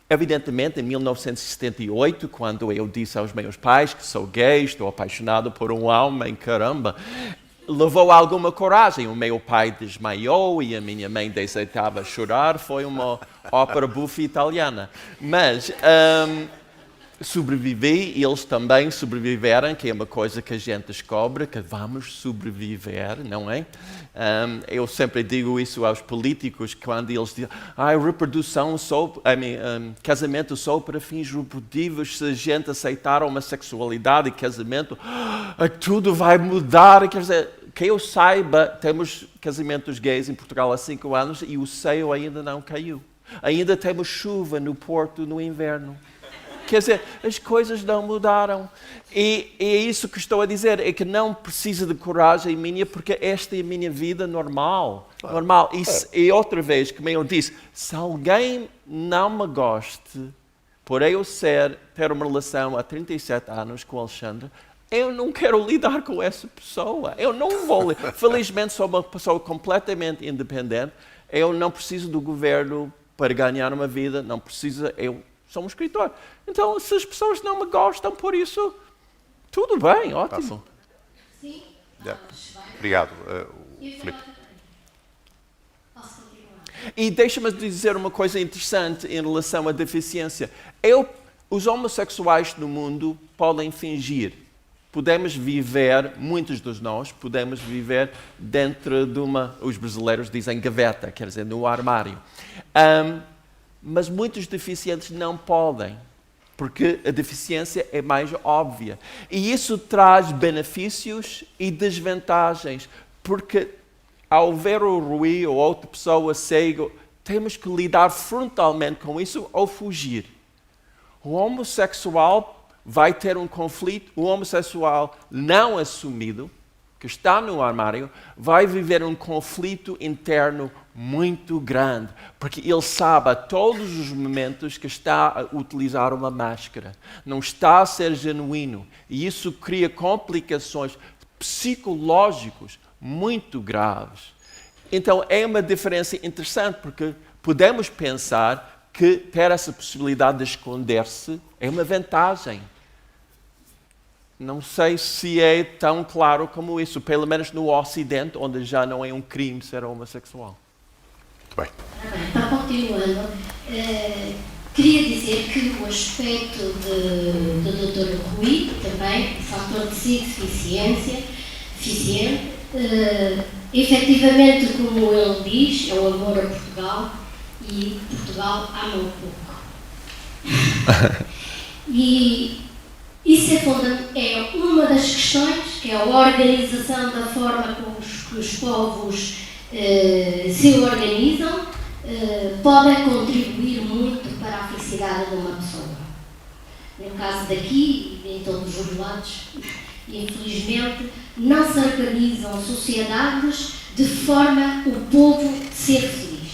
Evidentemente, em 1978, quando eu disse aos meus pais que sou gay, estou apaixonado por um homem, caramba, levou alguma coragem. O meu pai desmaiou e a minha mãe desaitava a chorar. Foi uma ópera buffa italiana. Mas sobrevivi e eles também sobreviveram, que é uma coisa que a gente descobre, que vamos sobreviver, não é? Eu sempre digo isso aos políticos, quando eles dizem reprodução só, casamento só para fins reprodutivos, se a gente aceitar homossexualidade e casamento, tudo vai mudar. Quer dizer, que eu saiba, temos casamentos gays em Portugal há 5 anos e o céu ainda não caiu. Ainda temos chuva no Porto no inverno. Quer dizer, as coisas não mudaram. E é isso que estou a dizer, é que não precisa de coragem minha, porque esta é a minha vida normal. Normal. E outra vez, como eu disse, se alguém não me goste por eu ter uma relação há 37 anos com o Alexandre, eu não quero lidar com essa pessoa. Eu não vou. Felizmente sou uma pessoa completamente independente. Eu não preciso do governo para ganhar uma vida, não precisa. Eu sou um escritor. Então, se as pessoas não me gostam por isso, tudo bem, ótimo. Sim? Yeah. Obrigado, E Filipe. posso continuar? E deixa-me dizer uma coisa interessante em relação à deficiência. Os homossexuais no mundo podem fingir. Podemos viver, muitos de nós, podemos viver dentro de os brasileiros dizem gaveta, quer dizer, no armário. Mas muitos deficientes não podem, porque a deficiência é mais óbvia. E isso traz benefícios e desvantagens, porque ao ver o Rui ou outra pessoa cego, temos que lidar frontalmente com isso ou fugir. O homossexual vai ter um conflito, o homossexual não assumido, que está no armário, vai viver um conflito interno muito grande, porque ele sabe a todos os momentos que está a utilizar uma máscara, não está a ser genuíno, e isso cria complicações psicológicas muito graves. Então é uma diferença interessante, porque podemos pensar que ter essa possibilidade de esconder-se é uma vantagem. Não sei se é tão claro como isso, pelo menos no Ocidente, onde já não é um crime ser homossexual. Muito bem. Então, continuando, queria dizer que o aspecto do Dr. Rui, também, o fator de deficiente, efetivamente, como ele diz, é o amor a Portugal, e Portugal ama um pouco. E isso é uma das questões, que é a organização da forma como os povos se organizam, pode contribuir muito para a felicidade de uma pessoa. No caso daqui, e em todos os lados, infelizmente, não se organizam sociedades de forma o povo ser feliz.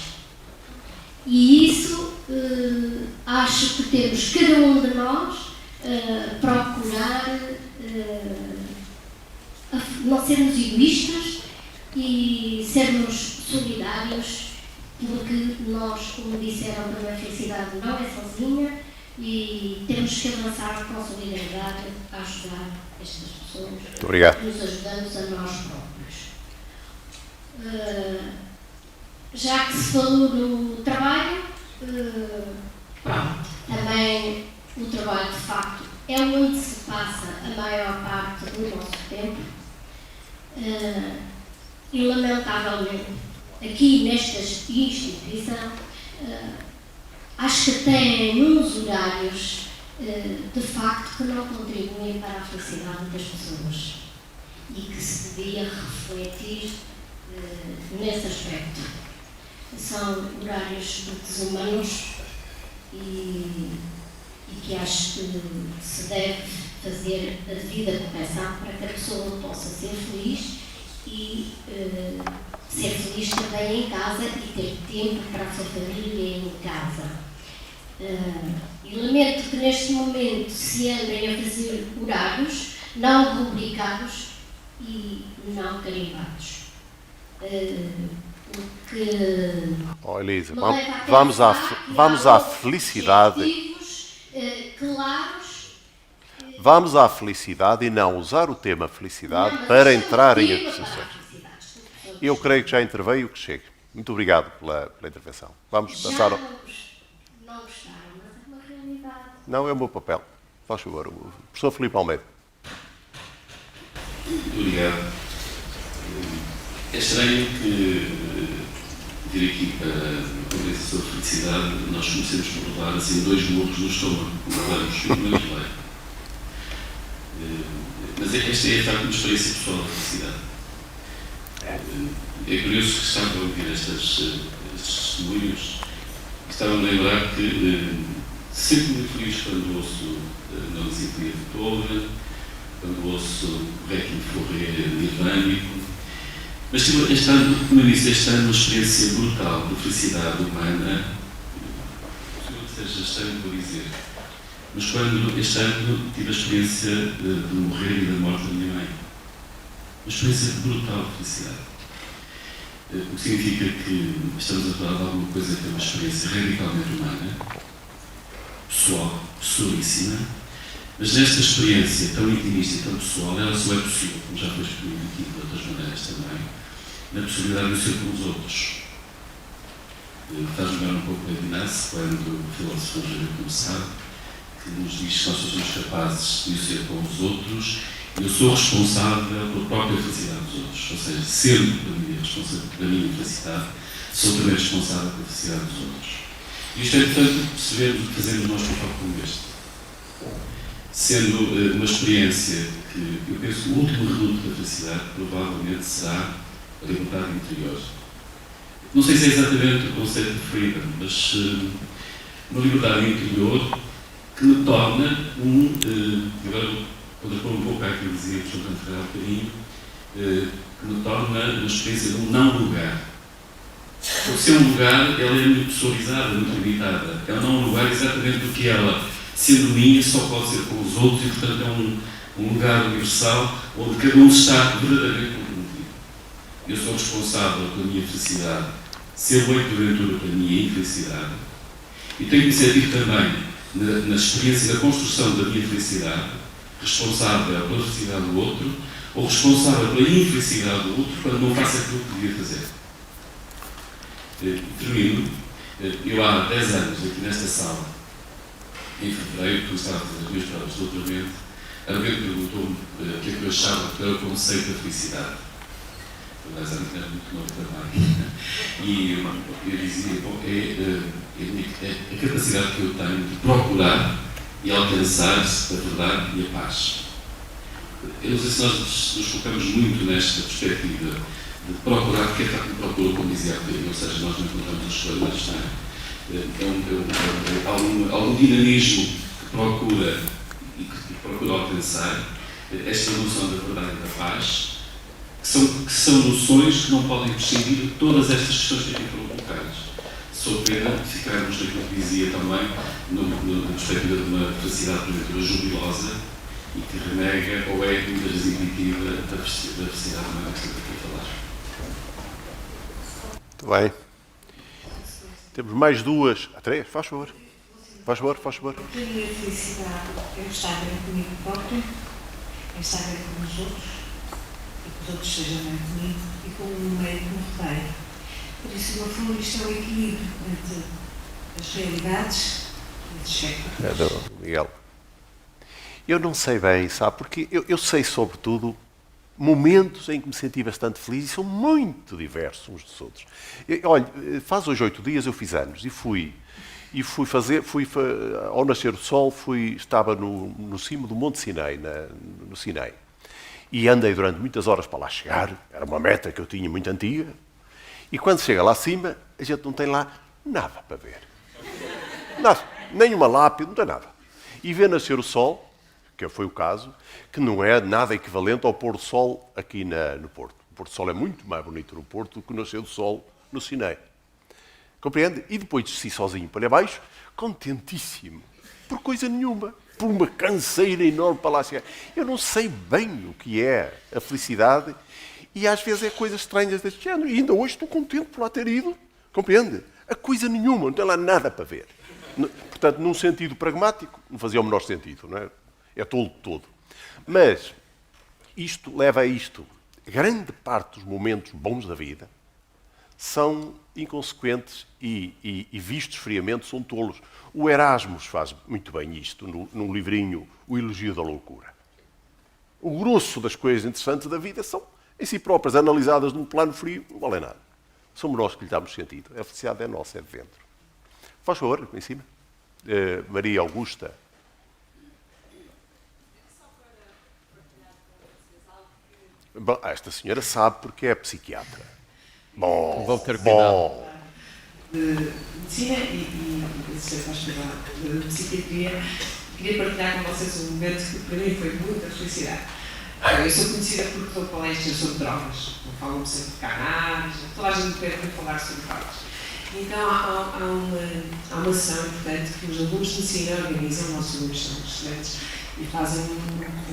E isso acho que temos cada um de nós procurar não sermos egoístas e sermos solidários, porque nós, como disseram, a felicidade não é sozinha e temos que avançar com solidariedade a ajudar estas pessoas. Muito obrigado. Nos ajudamos a nós próprios. Já que se falou no trabalho, pronto, também o trabalho, de facto, é onde se passa a maior parte do nosso tempo. E, lamentavelmente, aqui nesta instituição, acho que tem uns horários, de facto, que não contribuem para a felicidade das pessoas e que se devia refletir nesse aspecto. São horários desumanos e que acho que se deve fazer a devida correção para que a pessoa possa ser feliz e ser feliz também em casa e ter tempo para a sua família em casa. E lamento que neste momento se andem a fazer horários não rubricados e não carimbados. Elisa, vamos à felicidade. Claros. Vamos à felicidade e não usar o tema felicidade para entrar em acusações. Eu creio que já interveio o que chega. Muito obrigado pela intervenção. Vamos passar ao... Não gostaram, mas é uma realidade. Não, é o meu papel. Faz favor, o professor Filipe Almeida. Muito obrigado. É estranho que vir aqui para a conversa sobre felicidade nós comecemos por levar assim 2 murros no estômago, concordamos, e não vai. Mas esta é, de facto, uma experiência pessoal da felicidade. É curioso que estava a ouvir estes testemunhos e estava-me a lembrar que sempre muito feliz quando ouço Não Sinfonia de Beethoven, quando ouço o Requiem Forré nirvânico. Mas tive este ano, como eu disse, este ano uma experiência brutal de felicidade humana. Não seja estranho por dizer, mas quando este ano tive a experiência de morrer e da morte da minha mãe. Uma experiência brutal de felicidade. O que significa que estamos a falar de alguma coisa que é uma experiência radicalmente humana, pessoal, pessoalíssima, mas nesta experiência tão intimista e tão pessoal, ela só é possível, como já foi explico aqui de outras maneiras também, na possibilidade de ser com os outros. Faz lembrar um pouco a Levinas, quando o filósofo Rogério começar, que nos diz que nós somos capazes de ser com os outros. Eu sou responsável pela própria felicidade dos outros, ou seja, sendo da minha felicidade, sou também responsável pela felicidade dos outros. E isto é importante percebermos o que fazemos nós com um foco como este. Sendo uma experiência que, eu penso, o último reduto da felicidade provavelmente será a liberdade interior. Não sei se é exatamente o conceito de freedom, mas uma liberdade interior que me torna agora quando eu estou um pouco àquilo que dizia o professor Cantarel há bocadinho, que me torna uma experiência de um não-lugar. Por ser um lugar, ela é muito pessoalizada, muito limitada. Ela não é um lugar exatamente porque ela, sendo minha, só pode ser com os outros e, portanto, é um lugar universal onde cada um está verdadeiramente comprometido. Eu sou responsável pela minha felicidade, ser bem porventura pela minha infelicidade, e tenho que me sentir também na experiência da construção da minha felicidade, responsável pela felicidade do outro ou responsável pela infelicidade do outro quando não faço aquilo que devia fazer. Termino. Eu há 10 anos, aqui nesta sala, em fevereiro, quando estava a fazer as minhas provas de doutoramento, alguém perguntou-me o que é que eu achava que era o conceito da felicidade. Há 10 anos era muito novo também. E eu dizia, bom, é a capacidade que eu tenho de procurar e alcançar a verdade e a paz. Eu não sei se nós nos focamos muito nesta perspectiva de procurar, porque é que procura, como dizia há bocadinho, ou seja, nós não encontramos as coisas, não é? Há um dinamismo que procura e que procura alcançar esta noção da verdade e da paz, que são noções que não podem prescindir de todas estas questões que aqui foram colocadas. Sou pena de ficarmos naquilo que dizia também, na perspectiva de uma felicidade porventura jubilosa e que renega ou é muitas vezes intuitiva da felicidade humana que estamos aqui a falar. Muito bem. Temos mais 2, 3, faz favor. Faz favor. A minha felicidade é estar bem comigo próprio, é estar bem com os outros, e que os outros estejam bem comigo e com o meio que me rodeia. Por isso, no fundo, isto é o equilíbrio entre as realidades e as expectativas. Miguel. Eu não sei bem, sabe, porque eu sei, sobretudo, momentos em que me senti bastante feliz e são muito diversos uns dos outros. Olha, faz hoje 8 dias eu fiz anos e fui ao nascer do sol, estava no cimo do Monte Sinai, no Sinai, e andei durante muitas horas para lá chegar, era uma meta que eu tinha muito antiga, e quando chega lá acima, a gente não tem lá nada para ver. Nada, nenhuma lápide, não tem nada. E vê nascer o sol, que foi o caso, que não é nada equivalente ao pôr do sol aqui no Porto. O pôr do sol é muito mais bonito no Porto do que o nascer do sol no Sinai. Compreende? E depois desci sozinho para lá abaixo, contentíssimo, por coisa nenhuma, por uma canseira enorme para lá chegar. Eu não sei bem o que é a felicidade e às vezes é coisas estranhas deste género. E ainda hoje estou contente por lá ter ido, compreende? A coisa nenhuma, não tem lá nada para ver. Portanto, num sentido pragmático, não fazia o menor sentido, não é? É todo. Mas isto leva a isto. Grande parte dos momentos bons da vida são inconsequentes e vistos friamente, são tolos. O Erasmus faz muito bem isto num livrinho, O Elogio da Loucura. O grosso das coisas interessantes da vida são, em si próprias, analisadas num plano frio, não valem nada. Somos nós que lhe damos sentido. A felicidade é nossa, é de dentro. Faz favor, em cima. Maria Augusta. Bom, esta senhora sabe porque é psiquiatra. Bom, Vou ter cuidado. bom. De medicina e de psiquiatria, queria partilhar com vocês um momento que para mim foi muita felicidade. Eu sou conhecida porque dou palestras sobre drogas. Falam sempre de cannabis, toda a gente pede falar sobre drogas. Então há uma ação importante que os alunos de medicina organizam, nossos alunos são estudantes, e fazem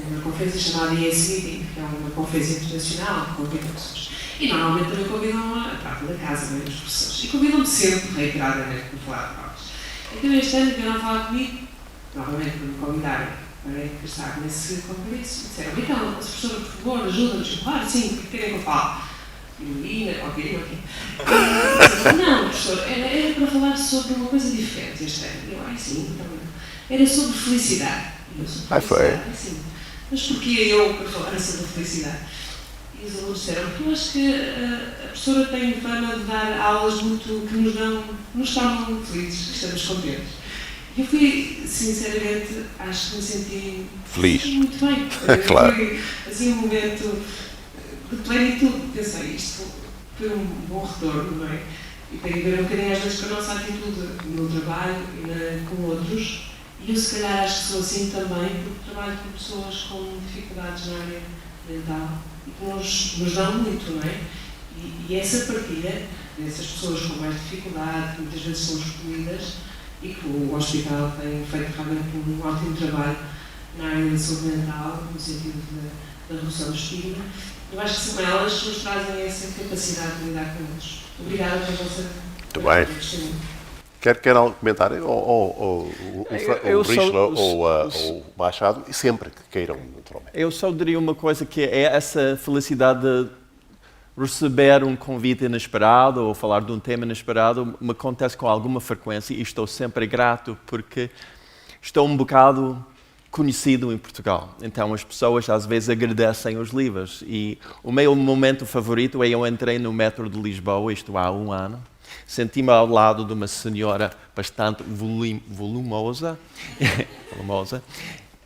uma conferência chamada ES Meeting, que é uma conferência internacional que convida pessoas. E normalmente também convidam a parte da casa, né, as pessoas. E convidam-me sempre, reiteradamente, para falar de drogas. Então este ano vieram falar comigo, novamente para me convidarem para ingressar nesse congresso. Disseram, então, professora, por favor, ajuda-nos. Claro, sim, o que querem que eu fale? Heroína, ok. Não, professor, era para falar sobre uma coisa diferente este ano. E eu, sim, então, era sobre felicidade. E eu, sobre felicidade, sim. Mas porquê eu para falar sobre felicidade? E os alunos disseram, porque eu acho que a professora tem fama de dar aulas muito que nos tornam felizes, que estamos contentes. Eu fui, sinceramente, acho que me senti Feliz. Muito bem. Claro. Foi assim um momento de plenitude. Pensei, isto foi um bom retorno, não é? E tem a ver um bocadinho às vezes com a nossa atitude no trabalho e com outros. E eu, se calhar, acho que sou assim também, porque trabalho com pessoas com dificuldades na área mental e que nos dão muito, não é? E essa partilha dessas pessoas com mais dificuldade, que muitas vezes são excluídas, e que o hospital tem feito realmente um ótimo trabalho na área da saúde mental, no sentido da redução do estigma. Eu acho que são elas que nos trazem essa capacidade de lidar com eles. Obrigada pela vossa... Muito bem. Quer algum comentário? Ou o Richla ou o Machado? E sempre que queiram, naturalmente. Eu só diria uma coisa, que é essa felicidade de receber um convite inesperado ou falar de um tema inesperado me acontece com alguma frequência e estou sempre grato porque estou um bocado conhecido em Portugal. Então as pessoas às vezes agradecem os livros e o meu momento favorito é eu entrei no metro de Lisboa, isto há um ano, senti-me ao lado de uma senhora bastante volumosa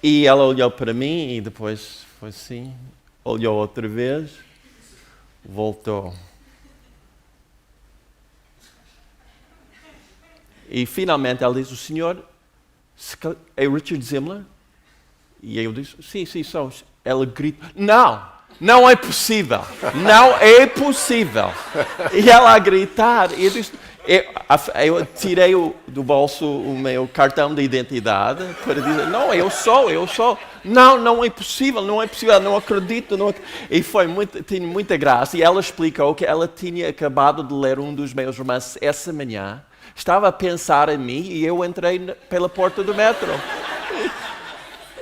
e ela olhou para mim e depois foi assim, olhou outra vez, voltou. E finalmente ela disse, o senhor é Richard Zimler? E eu disse, sim, sou. Ela grita, não é possível, não é possível. E ela a gritar, e eu disse, eu tirei do bolso o meu cartão de identidade para dizer, não, eu sou. Não é possível, não acredito. E tinha muita graça. E ela explicou que ela tinha acabado de ler um dos meus romances essa manhã, estava a pensar em mim e eu entrei pela porta do metro.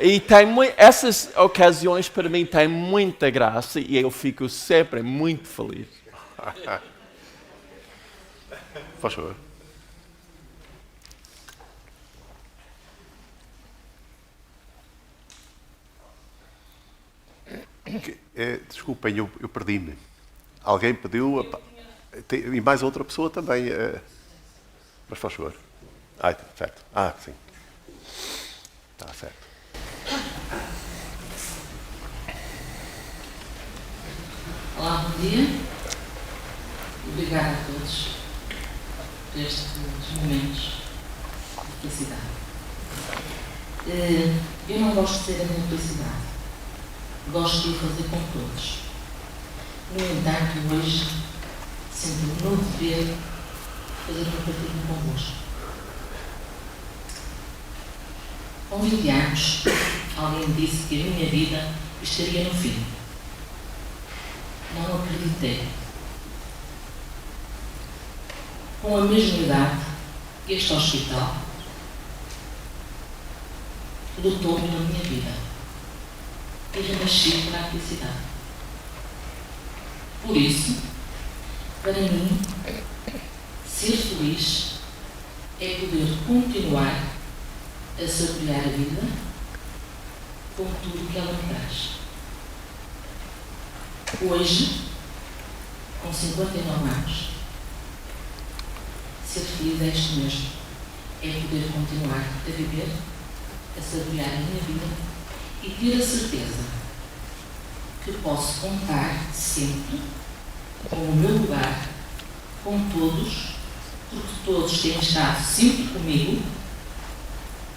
E essas ocasiões para mim têm muita graça e eu fico sempre muito feliz. Faz favor. Desculpem, eu perdi-me. Alguém pediu... E mais outra pessoa também. Mas faz favor. Certo. Sim. Está certo. Olá, bom dia. Obrigada a todos por estes momentos de felicidade. Eu não gosto de ter a minha felicidade. Gosto de o fazer com todos. No entanto, hoje sinto-me no dever fazer um partilho convosco. Com 20 anos, alguém disse que a minha vida estaria no fim. Não acreditei. Com a mesma idade, este hospital lutou pela minha vida e renasci para a felicidade. Por isso, Para mim, ser feliz é poder continuar a saborear a vida com tudo o que ela me traz. Hoje, com 59 anos, ser feliz é isto mesmo. É poder continuar a viver, a saborear a minha vida e ter a certeza que posso contar sempre com o meu lugar, com todos, porque todos têm estado sempre comigo,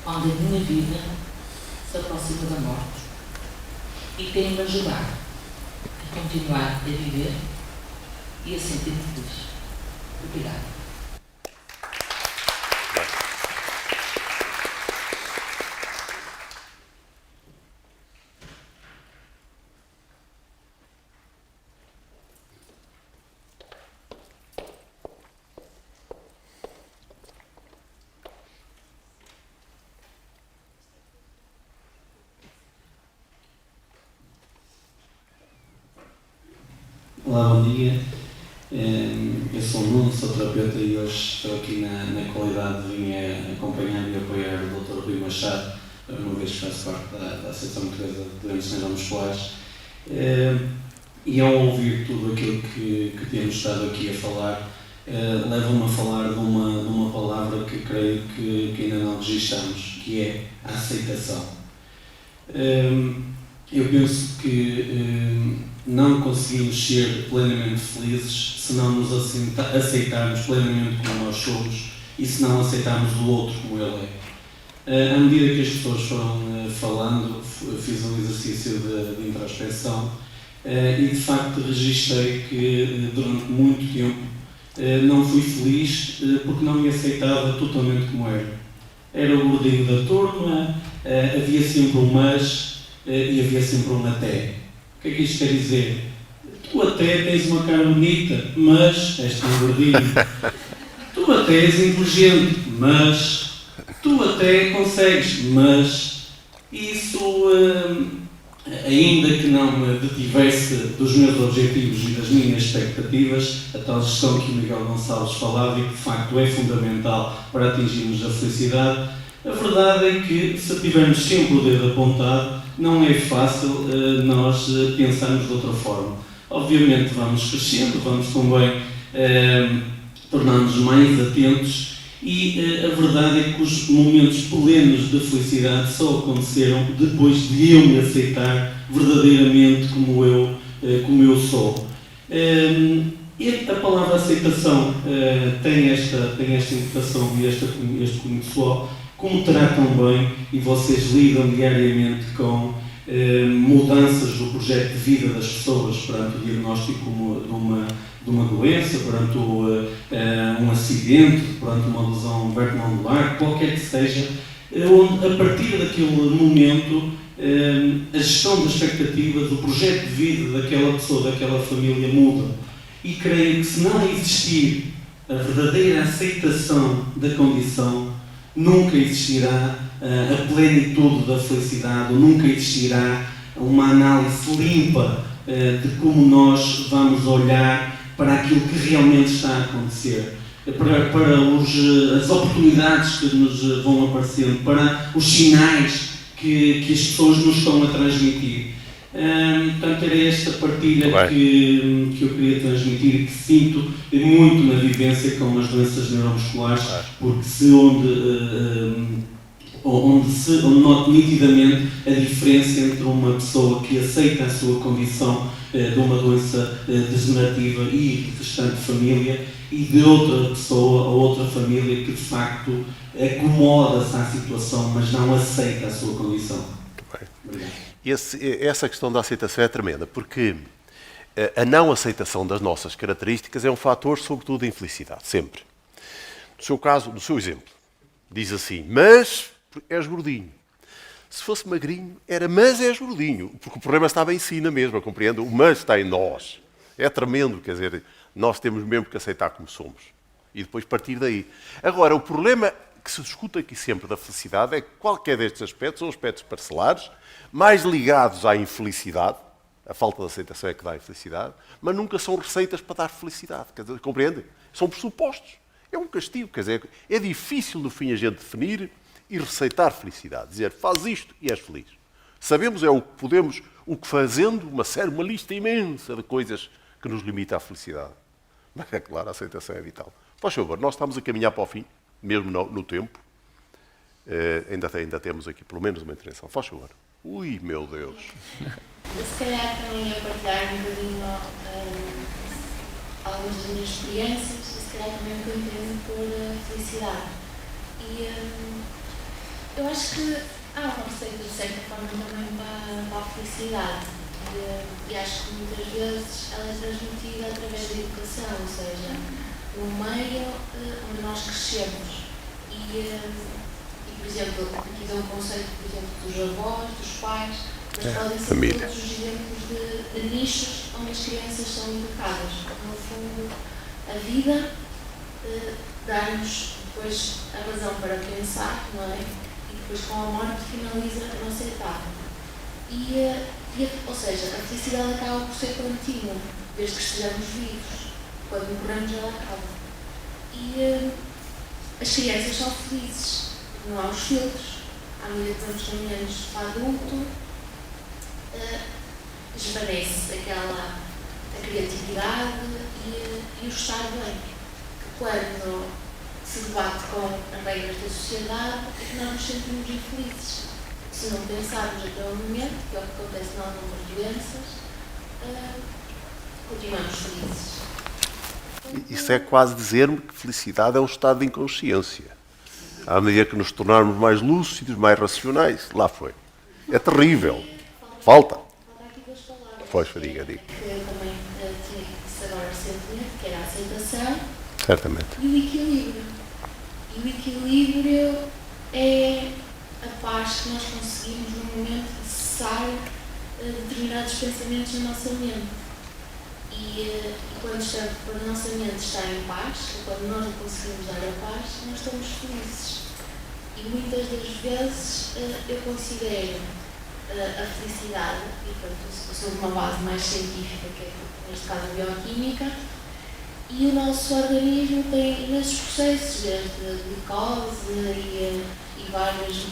onde a minha vida se aproxima da morte e têm-me ajudado a continuar a viver e a sentir-me feliz. Obrigada. Olá, bom dia. Eu sou o Nuno, sou terapeuta e hoje estou aqui na qualidade de vir acompanhar e apoiar o Dr. Rui Machado, uma vez que faço parte da Associação Portuguesa de Doentes Neuromusculares. E ao ouvir tudo aquilo que temos estado aqui a falar, leva-me a falar de uma palavra que creio que ainda não registramos, que é a aceitação. Eu penso que não conseguimos ser plenamente felizes se não nos aceitarmos plenamente como nós somos e se não aceitarmos o outro como ele é. À medida que as pessoas foram falando, fiz um exercício de introspecção e de facto registrei que durante muito tempo não fui feliz porque não me aceitava totalmente como era. Era o gordinho da turma, havia sempre um mas e havia sempre um até. O que é que isto quer dizer? Tu até tens uma cara bonita, mas és tão gordinho. Tu até és inteligente, mas tu até consegues, mas isso, ainda que não me detivesse dos meus objetivos e das minhas expectativas, a tal gestão que o Miguel Gonçalves falava e que de facto é fundamental para atingirmos a felicidade, a verdade é que se tivermos sempre o dedo apontado, não é fácil nós pensarmos de outra forma. Obviamente vamos crescendo, vamos também tornar-nos mais atentos e a verdade é que os momentos plenos de felicidade só aconteceram depois de eu me aceitar verdadeiramente como eu sou. E a palavra aceitação tem esta interpretação e este cunho pessoal, como tratam bem e vocês lidam diariamente com mudanças do projeto de vida das pessoas perante o diagnóstico de uma doença, perante um acidente, perante uma lesão vertebral, qualquer que seja, onde a partir daquele momento a gestão das expectativas, o projeto de vida daquela pessoa, daquela família muda. E creio que se não existir a verdadeira aceitação da condição, nunca existirá a plenitude da felicidade, nunca existirá uma análise limpa de como nós vamos olhar para aquilo que realmente está a acontecer, para as oportunidades que nos vão aparecendo, para os sinais que as pessoas nos estão a transmitir. Portanto, era esta partilha que eu queria transmitir e que sinto muito na vivência com as doenças neuromusculares, porque onde noto nitidamente a diferença entre uma pessoa que aceita a sua condição de uma doença degenerativa e restante família e de outra pessoa ou outra família que de facto acomoda-se à situação, mas não aceita a sua condição. Obrigado. Essa questão da aceitação é tremenda, porque a não aceitação das nossas características é um fator, sobretudo, de infelicidade, sempre. No seu caso, no seu exemplo, diz assim, mas és gordinho. Se fosse magrinho, era mas és gordinho, porque o problema estava em si na mesma, compreende? O mas está em nós. É tremendo, quer dizer, nós temos mesmo que aceitar como somos. E depois partir daí. Agora, o problema que se discute aqui sempre da felicidade é que qualquer destes aspectos são aspectos parcelares, mais ligados à infelicidade, A falta de aceitação é que dá a infelicidade, mas nunca são receitas para dar felicidade. Quer dizer, compreendem? São pressupostos. É um castigo. Quer dizer, é difícil, no fim, a gente definir e receitar felicidade. Dizer, faz isto e és feliz. Sabemos é o que podemos, o que fazendo, uma lista imensa de coisas que nos limita à felicidade. Mas é claro, a aceitação é vital. Por favor, nós estamos a caminhar para o fim, mesmo no tempo. Ainda temos aqui pelo menos uma intervenção. Faz favor. Ui, meu Deus. Se calhar também a partilhar um bocadinho algumas das minhas experiências e se calhar também o que eu entendo por felicidade. E eu acho que há uma receita de certa forma também para a felicidade. E acho que muitas vezes ela é transmitida através da educação, ou seja, no meio onde nós crescemos. E, por exemplo, aqui dou um conceito, por exemplo, dos avós, dos pais, mas podem ser todos os exemplos de nichos onde as crianças são educadas. No fundo, a vida dá-nos depois a razão para pensar, não é? E depois com a morte finaliza a nossa etapa. Ou seja, a felicidade acaba por ser contínua, desde que estejamos vivos. Quando morremos, ela acaba. E as crianças são felizes, não há os filtros. À medida que vamos caminhando para adulto, esvanece a criatividade e o estar bem. Que quando se debate com as regras da sociedade, é que nós nos sentimos infelizes. Se não pensarmos até o momento, que é o que acontece em algumas doenças, continuamos felizes. Isso é quase dizer-me que felicidade é um estado de inconsciência. À medida que nos tornarmos mais lúcidos, mais racionais, lá foi. É terrível. Falta. Aqui duas palavras. Pois, diga. Que eu também tinha que disse agora recentemente, que era a aceitação. Certamente. E o equilíbrio. E o equilíbrio é a paz que nós conseguimos no momento de cessar determinados pensamentos na nossa mente. E quando a nossa mente está em paz, quando nós não conseguimos dar a paz, nós estamos felizes. E muitas das vezes eu considero a felicidade, e portanto, sobre uma base mais científica, que é neste caso a bioquímica, e o nosso organismo tem imensos processos, desde glicose e vários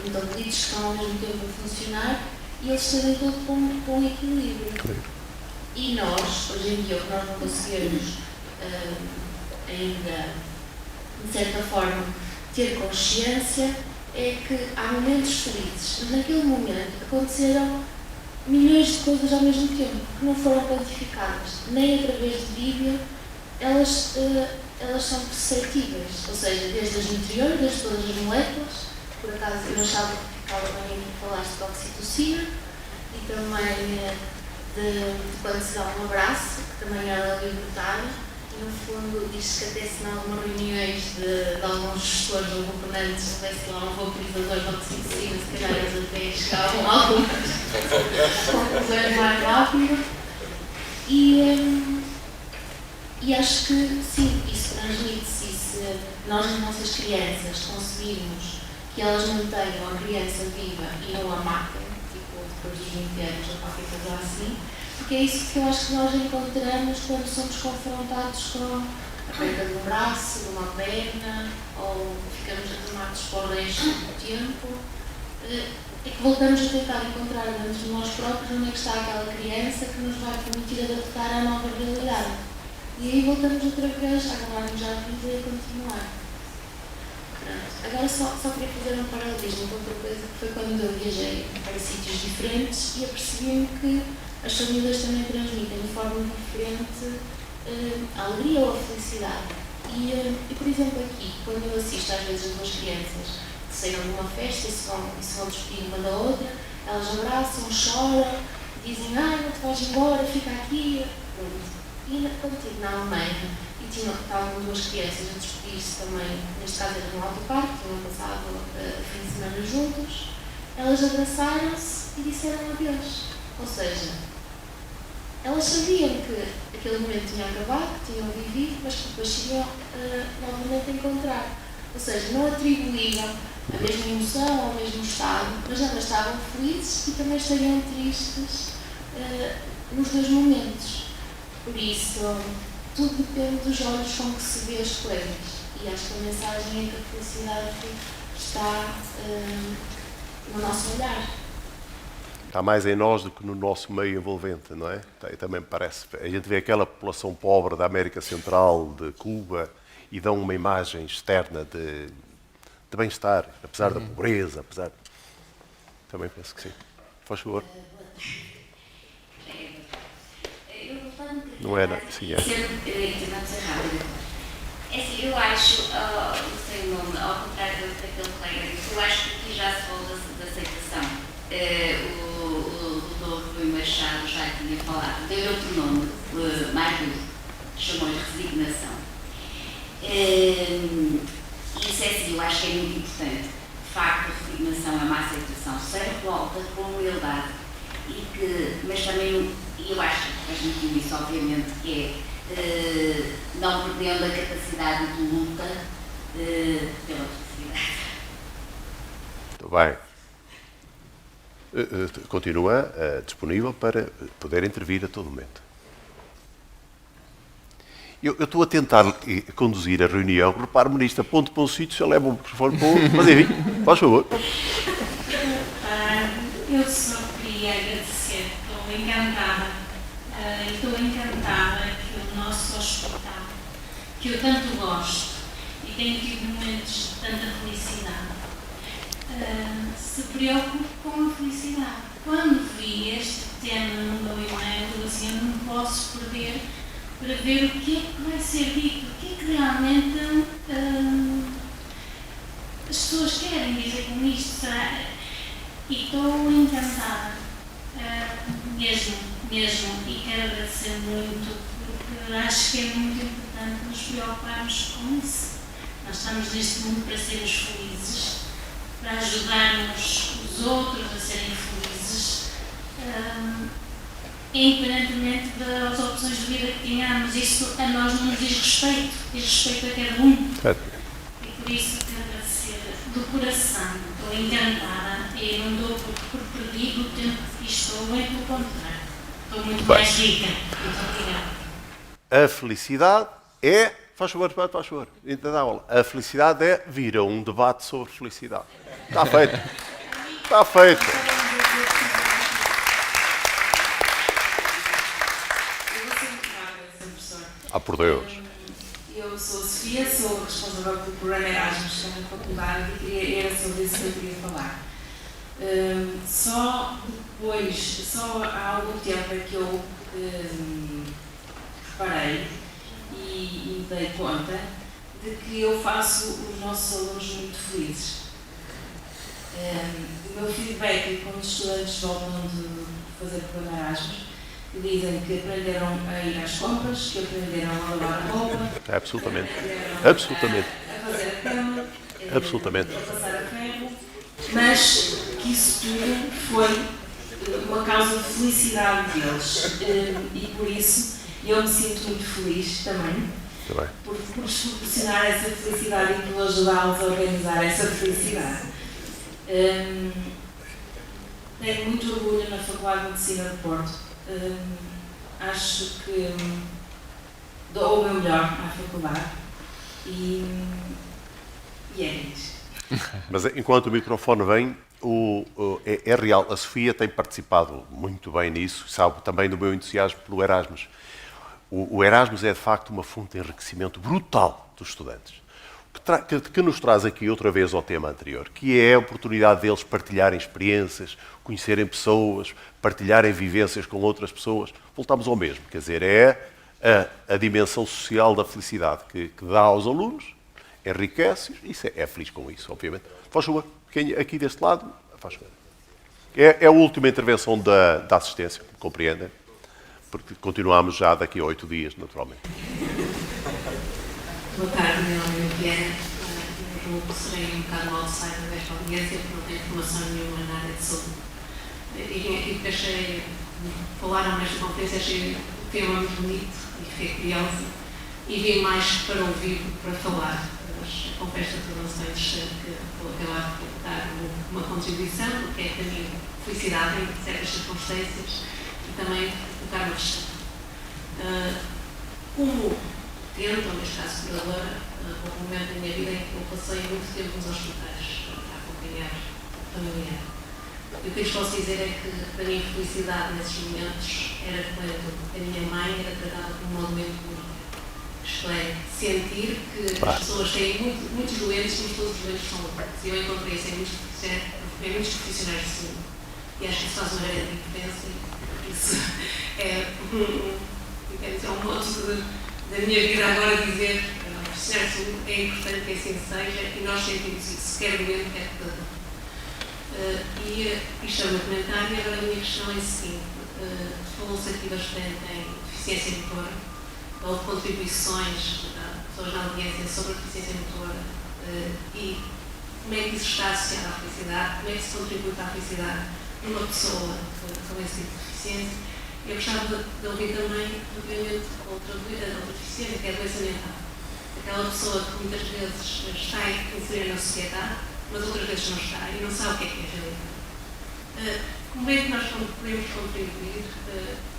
metabolitos que estão ao mesmo tempo a funcionar, e eles têm todo com equilíbrio. Claro. E nós, hoje em dia, o que nós não conseguimos ainda, de certa forma, ter consciência é que há momentos felizes, mas naquele momento aconteceram milhões de coisas ao mesmo tempo que não foram quantificadas, nem através de vídeo, elas são perceptíveis, ou seja, desde as nutrientes, desde todas as moléculas. Por acaso eu achava que ficava bem aqui falaste de oxitocina e também de quando se dá um abraço, que também era libertário, e no fundo diz que até se em algumas reuniões de alguns gestores ou governantes houvesse lá um vaporizador de oxitocina, se calhar eles até chegavam a algumas conclusões mais rápido. E acho que sim, isso transmite-se, e se nós as nossas crianças conseguirmos que elas mantenham a criança viva e não a matem, depois dos 20 anos ou qualquer coisa assim, porque é isso que eu acho que nós encontramos quando somos confrontados com a perda de um braço, de uma perna, ou ficamos aclimados para o resto do tempo, é que voltamos a tentar encontrar dentro de nós próprios onde é que está aquela criança que nos vai permitir adaptar à nova realidade. E aí voltamos outra vez a agarrar-nos à vida e a continuar. Agora só queria fazer um paralelismo com outra coisa, que foi quando eu viajei para sítios diferentes e apercebi-me que as famílias também transmitem de forma diferente a alegria ou a felicidade. E por exemplo aqui, quando eu assisto às vezes as duas crianças que saíram de uma festa e se vão despedir uma da outra, elas abraçam, choram, dizem, não te vais embora, fica aqui. E quando estive na Alemanha e estavam duas crianças a despedir-se também, neste caso era no autoparque, tinham passado o fim de semana juntos, elas abraçaram-se e disseram adeus. Ou seja, elas sabiam que aquele momento tinha acabado, que tinham vivido, mas que depois se iam novamente encontrar. Ou seja, não atribuíam a mesma emoção ao mesmo estado, mas elas estavam felizes e também estariam tristes nos dois momentos. Por isso, tudo depende dos olhos com que se vê as coisas. E acho que a mensagem é que a felicidade está no nosso olhar. Está mais em nós do que no nosso meio envolvente, não é? Também me parece. A gente vê aquela população pobre da América Central, de Cuba, e dão uma imagem externa de bem-estar, apesar da pobreza, apesar... Também penso que sim. Faz favor. Não é, não. Sim, é. Vamos ser rápido. É assim, eu acho, não sei o nome, ao contrário daquele colega disse, eu acho que aqui já se falou da aceitação. O Rodolfo Rui Machado já tinha falado, deu outro nome, mais duro, chamou-lhe resignação. Isso é assim, eu acho que é muito importante. De facto, a resignação é uma aceitação sem revolta, com humildade, mas também, e eu acho que transmitiu isso, obviamente, que é não perdendo a capacidade de luta pela felicidade. Muito bem. Continua disponível para poder intervir a todo momento. Eu estou a tentar conduzir a reunião, repare-me nisto, aponto para um sítio, eu levo o microfone para outro, mas enfim, faz favor. Eu só queria agradecer, estou encantada que o nosso hospital, que eu tanto gosto e tenho tido momentos de tanta felicidade, se preocupe com a felicidade. Quando vi este tema no meu e-mail, eu assim, eu não posso perder para ver o que é que vai ser dito, o que é que realmente as pessoas querem dizer com isto. Será? E estou encantada, mesmo, e quero agradecer muito, porque acho que é muito importante nos preocuparmos com isso. Nós estamos neste mundo para sermos felizes, para ajudarmos os outros a serem felizes, independentemente das opções de vida que tenhamos. Isso a nós não nos diz respeito a cada um. E por isso quero agradecer do coração, estou encantada e não dou por perdido o tempo que estou, bem pelo contrário. Estou muito mais rica. Muito obrigada. A felicidade é... Faz favor, faz favor. A felicidade é vir a um debate sobre felicidade. Está feito. Está feito. Ah, por Deus. Eu sou a Sofia, sou responsável pelo programa Erasmus na faculdade e era sobre isso que eu queria falar. Só há algum tempo é que eu reparei e me dei conta de que eu faço os nossos alunos muito felizes. O meu feedback quando os estudantes voltam de fazer o programa Erasmus, dizem que aprenderam a ir às compras, que aprenderam a lavar a roupa, Absolutamente. a fazer a cama, Absolutamente. a passar a ferro, mas que isso tudo foi uma causa de felicidade deles. E por isso eu me sinto muito feliz também por lhes proporcionar essa felicidade e por ajudá-los a organizar essa felicidade. Tenho muito orgulho na Faculdade de Medicina de Porto. Acho que dou o meu melhor à faculdade e é isso. Mas enquanto o microfone vem, é real. A Sofia tem participado muito bem nisso, sabe também do meu entusiasmo pelo Erasmus. O Erasmus é de facto uma fonte de enriquecimento brutal dos estudantes, que nos traz aqui outra vez ao tema anterior, que é a oportunidade deles partilharem experiências, conhecerem pessoas, partilharem vivências com outras pessoas. Voltamos ao mesmo, quer dizer, é a dimensão social da felicidade que dá aos alunos, enriquece-os e é feliz com isso, obviamente. Faz favor, quem aqui deste lado, faz favor. É a última intervenção da assistência, compreendem? Porque continuamos já daqui a 8 dias, naturalmente. Boa tarde, meu nome é Viana. Eu serei um bocado no outsider desta audiência, porque não tenho formação nenhuma na área de saúde. E vim aqui porque achei, falaram nesta conferência, achei o tema muito bonito e fiquei curiosa. E vim mais para ouvir do que para falar. Mas a conversa tornou-se bem interessante, que vou acabar por dar uma contribuição, do que é que a minha felicidade em certas circunstâncias. e também colocar uma questão. Como tento, ou neste caso curadora, houve um momento da minha vida em que eu passei muito tempo nos hospitais a acompanhar o familiar. E o que eu lhes posso dizer é que a minha felicidade nesses momentos era quando a minha mãe era tratada como um momento único. Isto é, sentir que as pessoas têm muitos doentes, mas todos os doentes são iguais. E eu encontrei isso em muitos profissionais de saúde. E acho que isso faz uma grande diferença. Isso é um modo da minha vida agora dizer que profissionais de saúde é importante que assim seja e nós sentimos isso, quer doente, quer cuidador. E isto é o meu comentário. E agora a minha questão é a seguinte: falou-se aqui bastante em deficiência motora, houve contribuições de pessoas na audiência sobre a deficiência motora e como é que isso está associado à felicidade, como é que se contribui para a felicidade numa pessoa com esse tipo de deficiência. Eu gostava de ouvir também, obviamente, outra deficiência, que é a doença mental. Aquela pessoa que muitas vezes está inserida na sociedade, mas outras vezes não está e não sabe o que é a realidade. Como é que nós podemos contribuir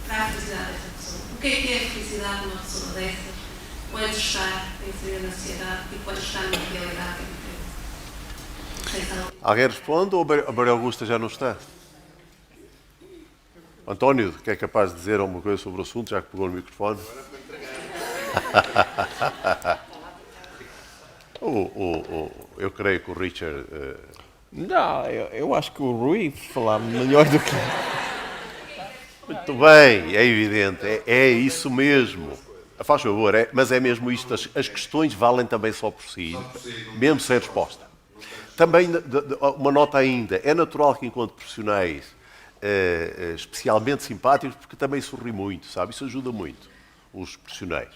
para a felicidade dessa pessoa? O que é a felicidade de uma pessoa dessas quando está inserida na sociedade e quando está numa realidade que é diferente? Alguém responde ou a Maria Augusta já não está? António, que é capaz de dizer alguma coisa sobre o assunto, já que pegou no microfone? Eu creio que o Richard... Não, eu acho que o Rui falar melhor do que... Muito bem, é evidente, é isso mesmo. Faz favor, mas é mesmo isto, as questões valem também só por si, mesmo sem resposta. Também, uma nota ainda, é natural que encontre profissionais especialmente simpáticos, porque também sorri muito, sabe? Isso ajuda muito, os profissionais.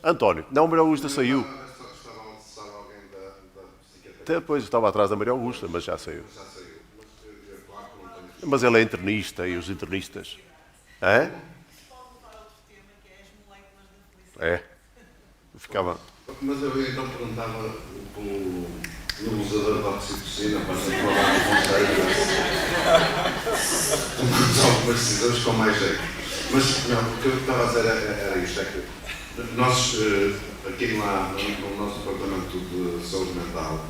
António, não, a Maria Augusta saiu. Depois estava atrás da Maria Augusta, mas já saiu. Mas ele é internista e os internistas... É? É. Ficava... Mas eu então perguntava pelo usador da oxitocina para ser falado com algumas decisões com mais jeito. Mas não, o que eu estava a dizer era isto, é que nós aqui lá no nosso departamento de saúde mental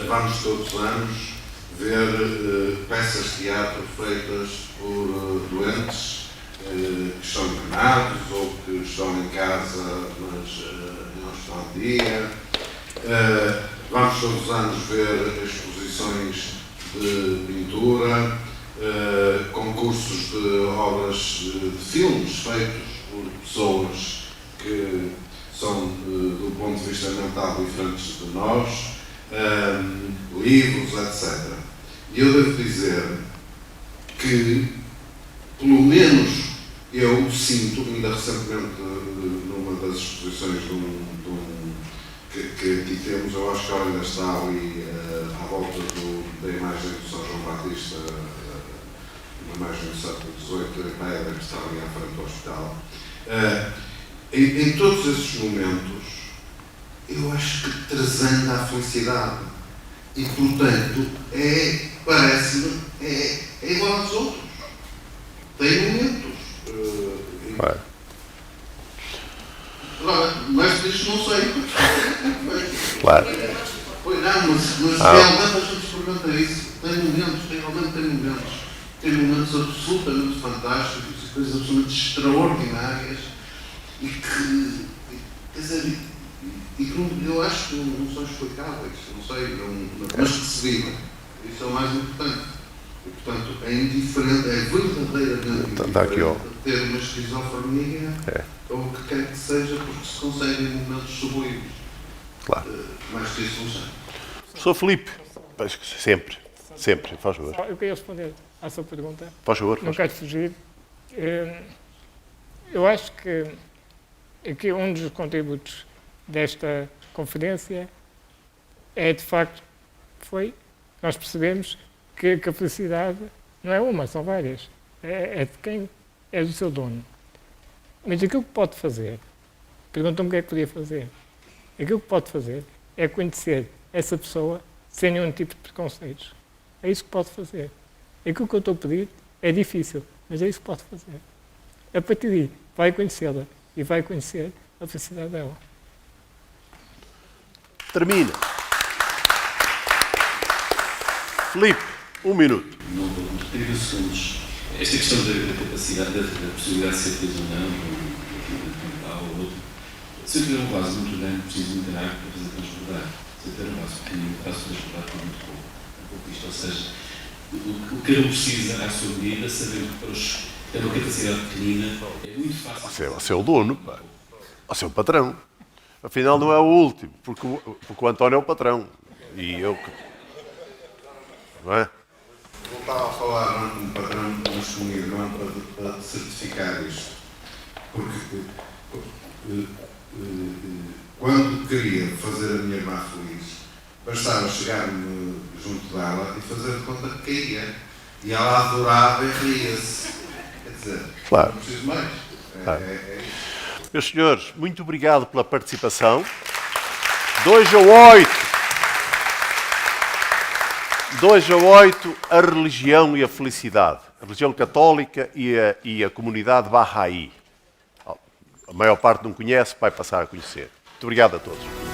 vamos todos os anos ver peças de teatro feitas por doentes que estão internados ou que estão em casa, mas não estão ao dia. Vamos todos os anos ver exposições de pintura, concursos de obras de filmes feitos por pessoas que são, do ponto de vista mental, diferentes de nós, livros, etc. E eu devo dizer que, pelo menos, eu sinto, ainda recentemente, numa das exposições que aqui temos, eu acho que ela ainda está ali à volta da imagem do São João Batista, uma imagem do século XVIII, em pedra, que está ali à frente do hospital. Em todos esses momentos, eu acho que transcende a felicidade. E, portanto, parece-me, é igual aos outros. Tem momentos. Agora, mais disto não sei. Claro. Pois não, mas realmente a gente experimenta isso. Tem momentos, realmente tem momentos. Tem momentos absolutamente fantásticos e coisas absolutamente extraordinárias e que, quer dizer, e que eu acho que não são explicáveis, não sei, mas que se vivem. Isso é o mais importante. E, portanto, é indiferente, é verdadeiramente indiferente ter uma esquizofrenia ou o que quer que seja, porque se conseguem momentos sublimes. Claro. Mais que isso não sei. Professor Filipe, sempre, faz favor. Eu queria responder à sua pergunta. Faz favor. Não quero fugir. Eu acho que aqui um dos contributos desta conferência é, de facto, nós percebemos que a felicidade não é uma, são várias. É de quem é do seu dono. Mas aquilo que pode fazer, perguntam-me o que é que podia fazer. Aquilo que pode fazer é conhecer essa pessoa sem nenhum tipo de preconceitos. É isso que pode fazer. Aquilo que eu estou a pedir é difícil, Mas é isso que pode fazer. A partir daí, vai conhecê-la e vai conhecer a felicidade dela. Termina. Filipe, 1 minuto. Não vou 30 segundos. Esta questão da capacidade, da possibilidade de ser feliz ou não, mental ou outro. Se eu tiver um vaso muito grande, preciso de muita água para fazer transbordar. Se eu tiver um vaso pequenino, faço transbordar com muito pouco. Um pouco isto, ou seja, o que cada um precisa à sua medida, sabendo que para os ter uma capacidade pequenina é muito fácil. Você é o dono, pá. Você é o patrão. Afinal, não é o último, porque o António é o patrão. E eu... Não é? Voltava a falar com o patrão, mas com o irmão, para certificar isto. Porque quando queria fazer a minha irmã feliz, bastava chegar-me junto dela e fazer de conta que caía. E ela adorava e ria-se. Quer dizer, claro. Não preciso mais. Claro. É isso. Meus senhores, muito obrigado pela participação. 2-8. 2-8, a religião e a felicidade. A religião católica e a comunidade Bahá'í. A maior parte não conhece, vai passar a conhecer. Muito obrigado a todos.